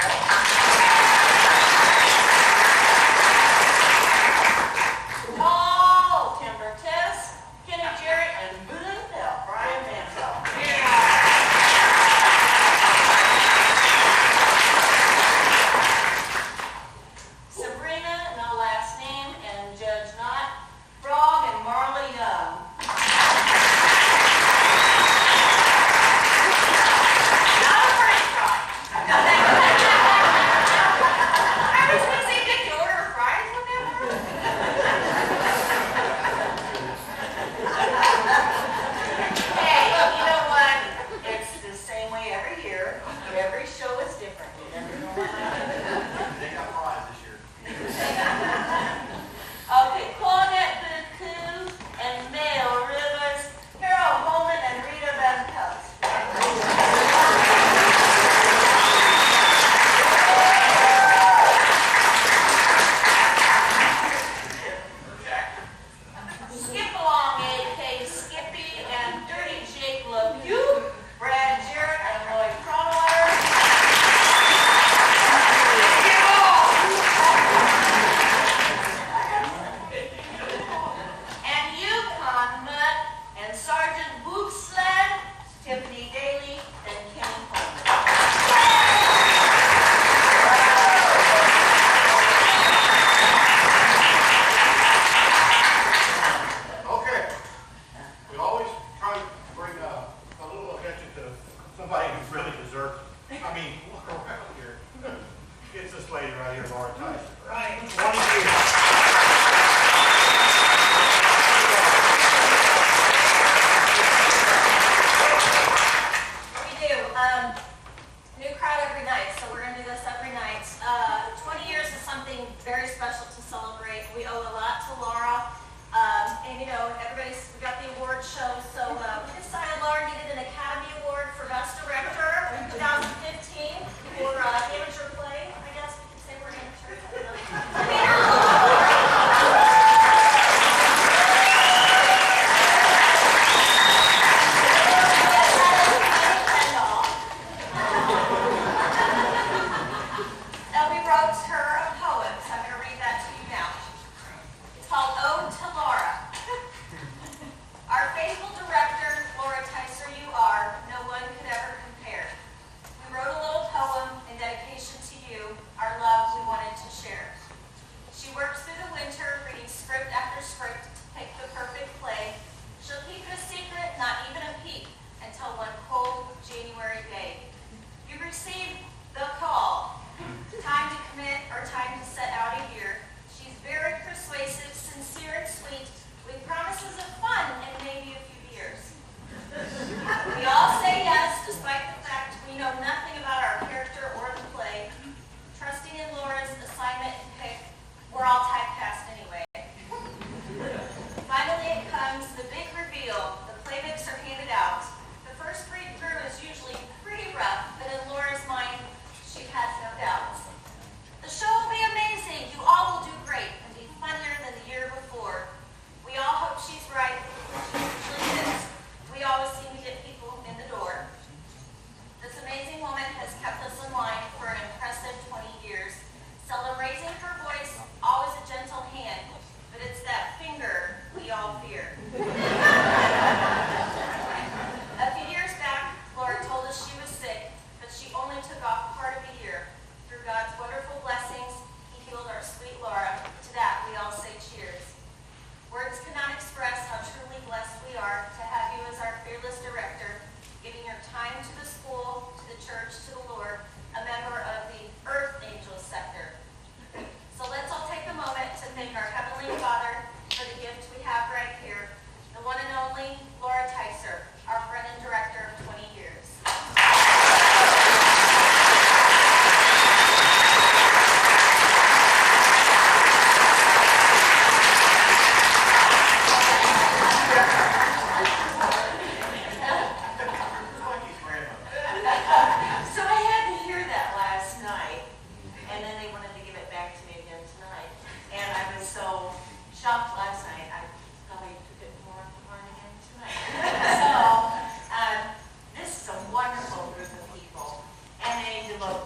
Paul Timber Tess, Kenny Jarrett, and Boone Bell, Brian Mansell. Sabrina, no last name, and Judge Knott, Frog, and Marley Young. Not a french fry. I was going to say, did you order fries with them? Hey, you know what? It's the same way every year. Every show is different. You never know what happens. They got fries this year. Okay, Claudette Buku and Mayo Rivers, Carol Holman and Rita Van Pelt. Skip Along, A.K. Skippy, and Dirty Jake LeBeau, Brad Jarrett and Lloyd Cronenwetter. And Yukon Mutt and Sergeant Boopsled, Tiffany Daly, and Kenny Coleman. Okay. We always try to bring a little attention to somebody who really deserves it. I mean, look around here. It's this lady right here, Laura Tyson. Right. 20 years. We do. New crowd every night, so we're going to do this every night. 20 years is something very special to celebrate. We owe a lot to Laura. And, you know, we got the award show, so we decided Laura needed an Academy Award for Best Director in 2015 for amateur play. I guess we could say we're amateur. I don't know.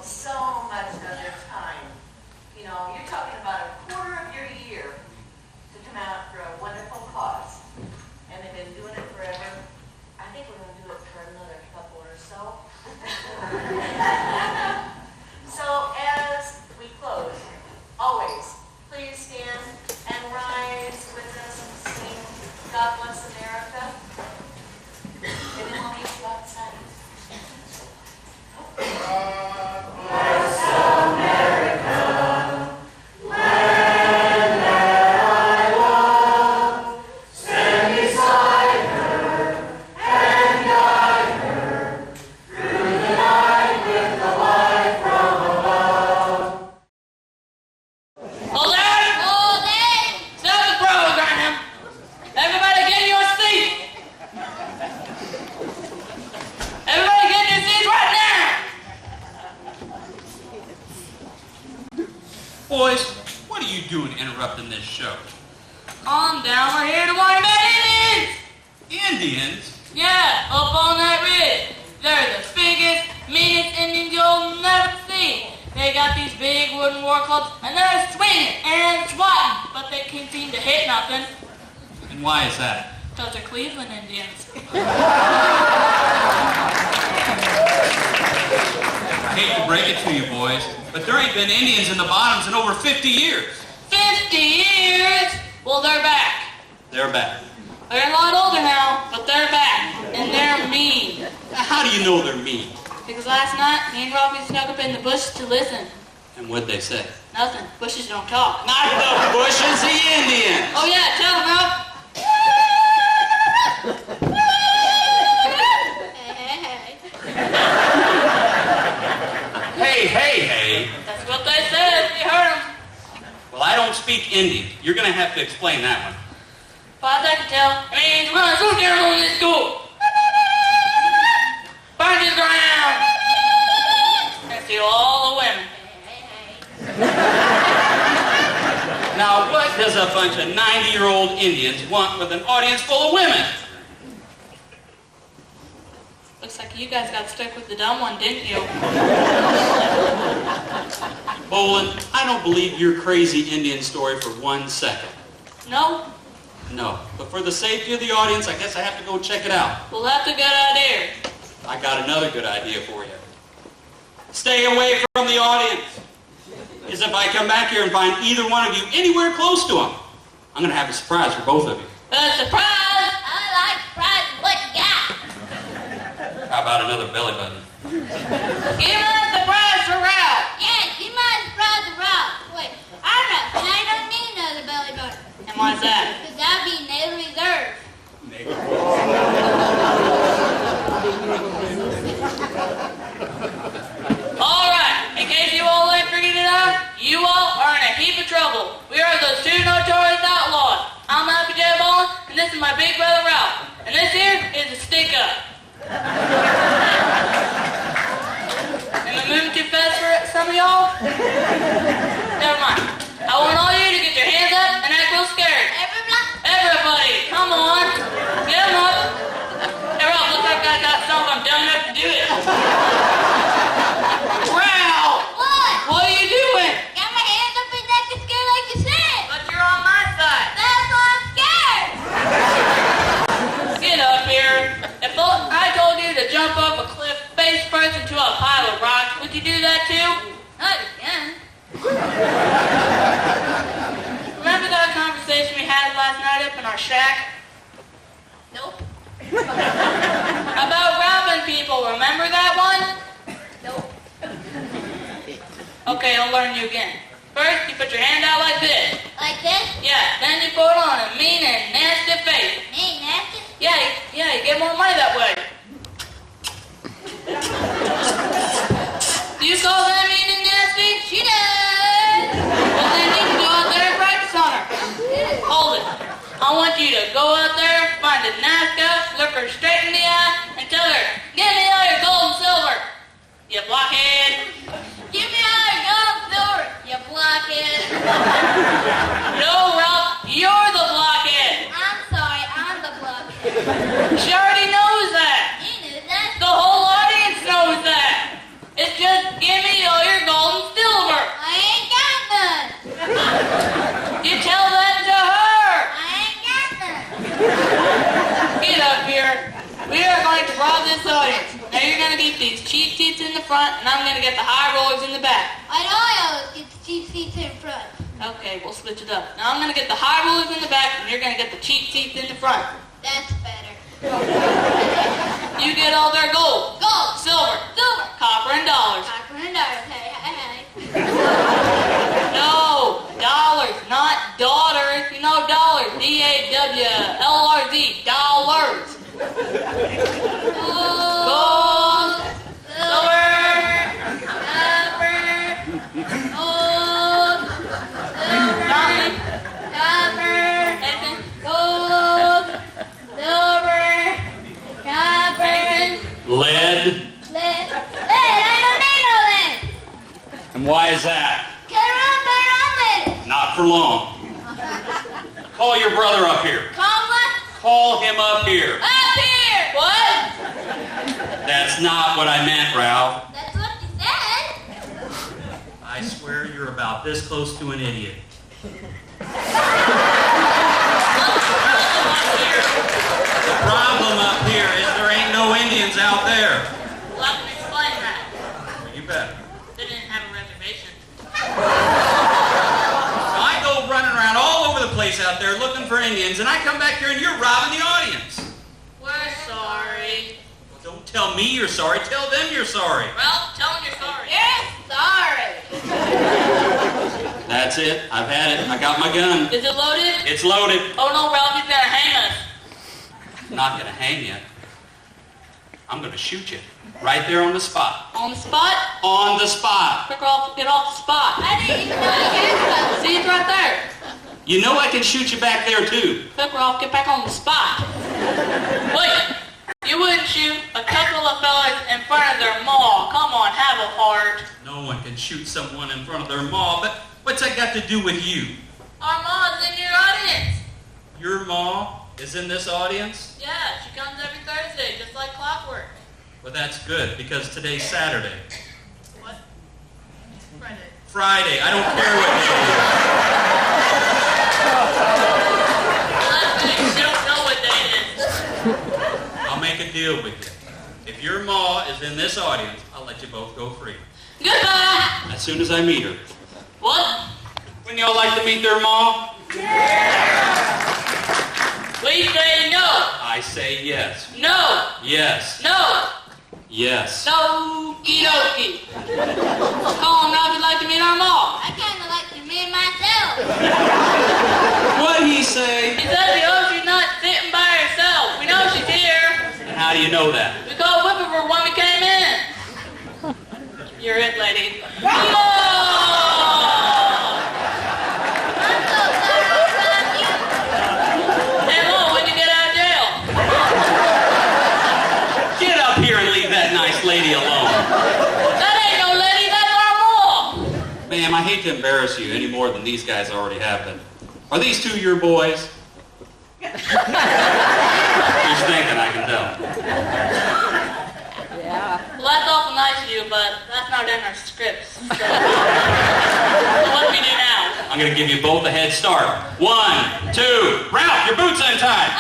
so much of their time. You know, you're talking about a quarter of your year to come out for a wonderful cause. And they've been doing it forever. I think we're going to do it for another couple or so. So as we close, always, please stand and rise with us and sing God Bless America. And then we'll meet you outside. Boys, what are you doing interrupting this show? Calm down, we're here to warn about Indians! Indians? Yeah, up on that ridge. They're the biggest, meanest Indians you'll never see. They got these big wooden war clubs, and they're swinging and swatting, but they can't seem to hit nothing. And why is that? Those are Cleveland Indians. I hate to break it to you boys, but there ain't been Indians in the bottoms in over 50 years. 50 years? Well, they're back. They're back. They're a lot older now, but they're back, and they're mean. How do you know they're mean? Because last night, me and Rocky snuck up in the bush to listen. And what'd they say? Nothing. Bushes don't talk. Not the bushes, the Indians! Oh yeah, tell them, Ralph. Hey. That's what they said. You heard them. Well, I don't speak Indian. You're going to have to explain that one. Far as I can tell, it means we're going to shoot everyone in this school. Burn to the ground. And steal all the women. Now, what does a bunch of 90-year-old Indians want with an audience full of women? Looks like you guys got stuck with the dumb one, didn't you? Bolin, I don't believe your crazy Indian story for 1 second. No? No, but for the safety of the audience, I guess I have to go check it out. Well, that's a good idea. I got another good idea for you. Stay away from the audience. Because if I come back here and find either one of you anywhere close to them, I'm going to have a surprise for both of you. A surprise! I like surprise. What you got? How about another belly button? Give us a surprise for Ralph. Yeah, give my surprise to Ralph. Wait, I'm Ralph, and I don't need another belly button. And why's that? Because that'd be Naval Reserve. All right, in case you all ain't figured it out, you all are in a heap of trouble. We are those two notorious outlaws. I'm Happy J. Bolin, and this is my big brother Ralph. And this here is a stick up. Am I moving too fast for some of y'all? Never mind. I want all you to get your hands up and act real scared. Everybody, come on. Get them up. Hey, Ralph, looks like I got some of them dumb enough to do it. Ralph! What are you doing? Got my hands up and acting scared like you said. But you're on my side. That's why I'm scared. Get up here. If I told you to jump off a cliff face first into a pile of rocks, would you do that too? Not again. Remember that conversation we had last night up in our shack? Nope. About robbing people, remember that one? Nope. Okay, I'll learn you again. First, you put your hand out like this. Like this? Yeah, then you put on a mean and nasty face. Ain't nasty. Yeah, you get more money that way. Do you call that mean and nasty? She does. Well, then you can go out there and practice on her. Hold it. I want you to go out there, find a nice girl, look her straight in the eye, and tell her, "Give me all your gold and silver, you blockhead." Give me all your gold and silver, you blockhead. No, Ralph, you're the blockhead. I'm sorry, I'm the blockhead. She already knows that. You knew that. The whole audience knows that. It's just, give me all front, and I'm going to get the high rollers in the back. Why do I always get the cheap seats in front? Okay, we'll switch it up. Now I'm going to get the high rollers in the back, and you're going to get the cheap seats in the front. That's better. You get all their gold, Gold. silver, Silver. copper, and dollars. Copper and dollars. Hey, hey, hey. No, dollars, not daughters. You know dollars. D-A-W-L-R-Z. Dollars. Gold. Silver. Copper. Gold. Silver. Copper. Anything? Gold. Silver. Copper. Lead. Lead. Lead. I don't need no lead. And why is that? Get around lead. Not for long. Call your brother up here. Call what? Call him up here. Up here. What? That's not what I meant, Ralph. That's what you said. I swear you're about this close to an idiot. The problem up here is there ain't no Indians out there. Well, I can explain that. Well, you bet. They didn't have a reservation. I go running around all over the place out there looking for Indians, and I come back here and you're robbing the audience. We're sorry. Well, don't tell me you're sorry. Tell them you're sorry. Well, tell them you're sorry. You're sorry. That's it. I've had it. I got my gun. Is it loaded? It's loaded. Oh no, Ralph, he's gonna hang us. I'm not going to hang you. I'm going to shoot you. Right there on the spot. On the spot? On the spot. Quick, Ralph, get off the spot. I didn't even know you had one. See, it's right there. You know I can shoot you back there too. Quick, Ralph, get back on the spot. Wait, you wouldn't shoot a couple of fellas in front of their ma. Come on, have a heart. No one can shoot someone in front of their ma, but what's that got to do with you? Our ma's in your audience. Your ma is in this audience? Yeah, she comes every Thursday, just like clockwork. Well, that's good, because today's Saturday. What? Friday. Friday. I don't care what day it is. You don't know what day it is. I'll make a deal with you. If your ma is in this audience, I'll let you both go free. Goodbye. As soon as I meet her. What? Wouldn't y'all like to meet their ma? We say no. I say yes. No. Yes. No. Yes. No. Okie Call him now if you'd like to meet our ma. I kind of like to meet myself. What'd he say? He says he hopes she's not sitting by herself. We know she's here. And how do you know that? We called whip of her when we came in. You're it, lady. No! I'm so sorry about you. Hey, Mom, when'd you get out of jail? Get up here and leave that nice lady alone. That ain't no lady, that's our mom. Ma'am, I hate to embarrass you any more than these guys already have been. Are these two your boys? You're thinking, I can tell. Well, that's awful nice of you, but that's not in our scripts. So what do we do now? I'm going to give you both a head start. 1, 2, Ralph, your boots untied.